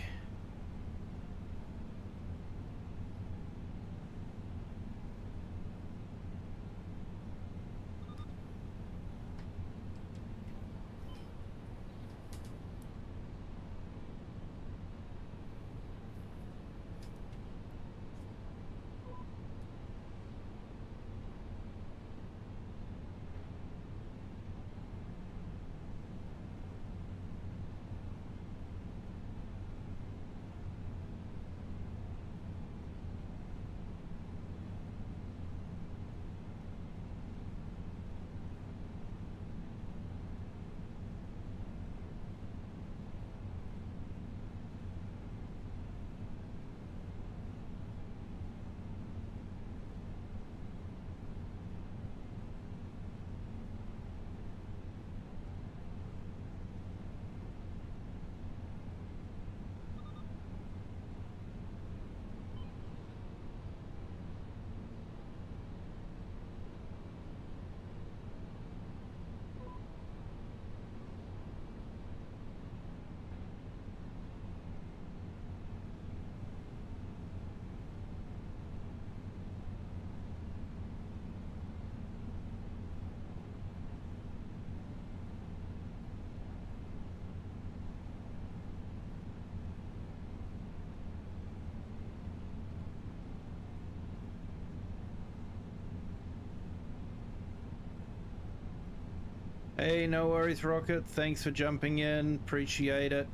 Hey, no worries, Rocket. Thanks for jumping in. Appreciate it.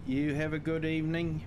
You have a good evening.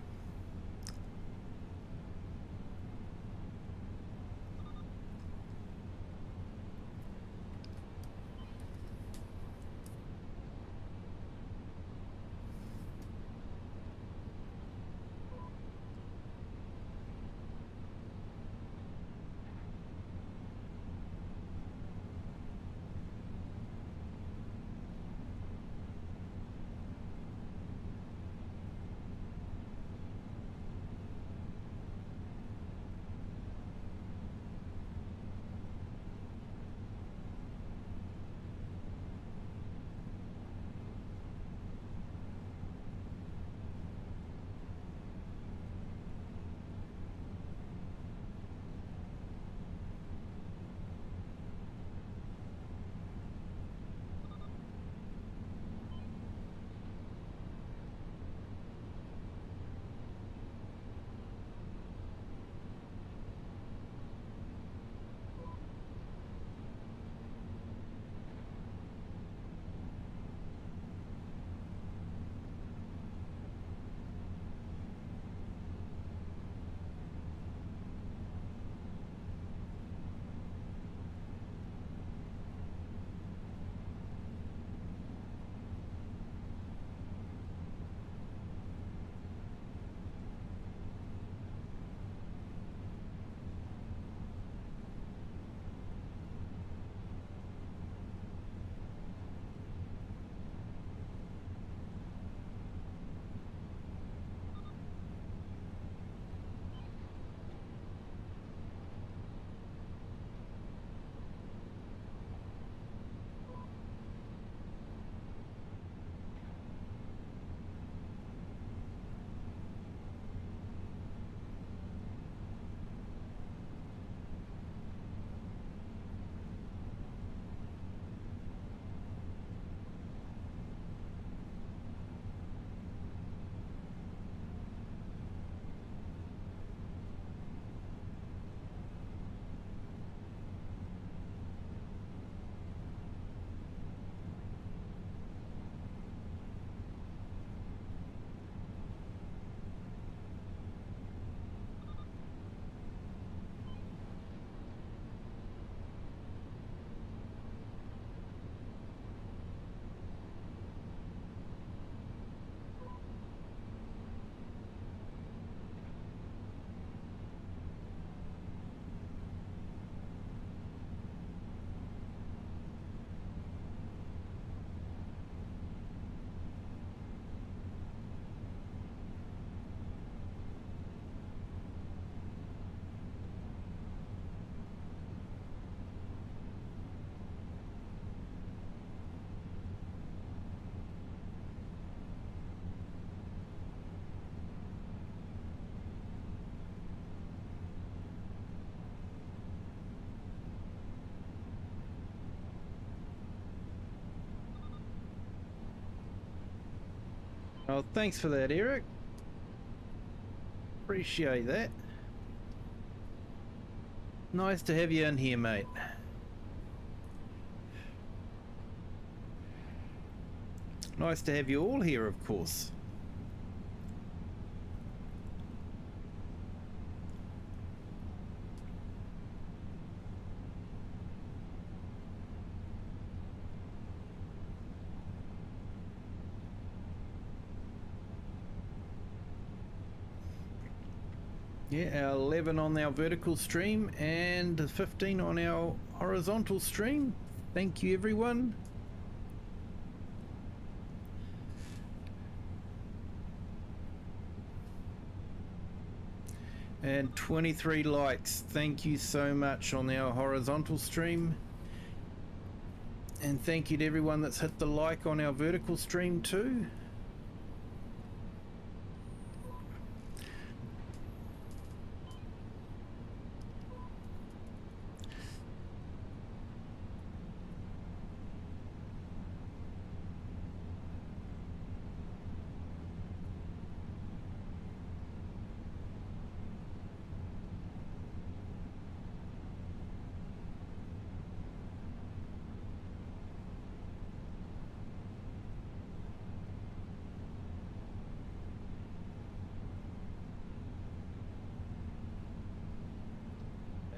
Oh, thanks for that, Eric. Appreciate that. Nice to have you in here, mate. Nice to have you all here, of course. Yeah, our 11 on our vertical stream and 15 on our horizontal stream. Thank you, everyone. And 23 likes. Thank you so much on our horizontal stream. And thank you to everyone that's hit the like on our vertical stream too.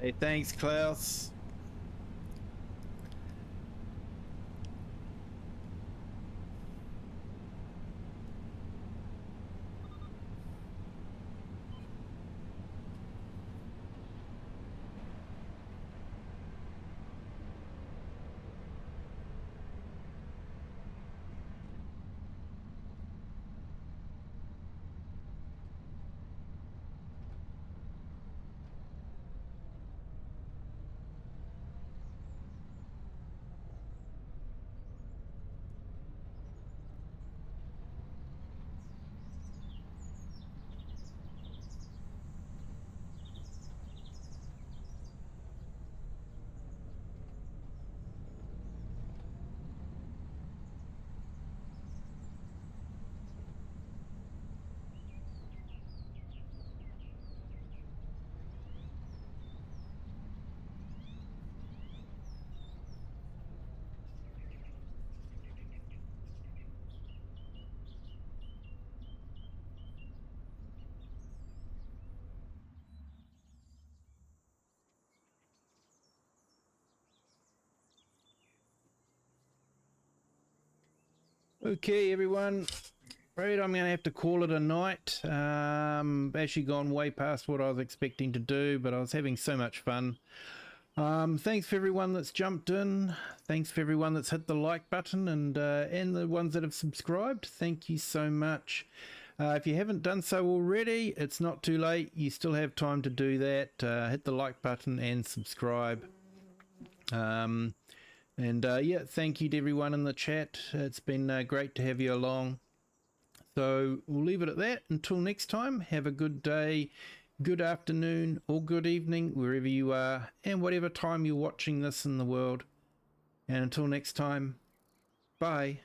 Hey, thanks, Klaus. Okay, everyone. Right, I'm going to have to call it a night. Actually gone way past what I was expecting to do, but I was having so much fun. Thanks for everyone that's jumped in. Thanks for everyone that's hit the like button, and the ones that have subscribed. Thank you so much. If you haven't done so already, it's not too late. You still have time to do that. Hit the like button and subscribe. Yeah, thank you to everyone in the chat. It's been great to have you along. So we'll leave it at that. Until next time, have a good day, good afternoon, or good evening, wherever you are, and whatever time you're watching this in the world. And until next time, bye.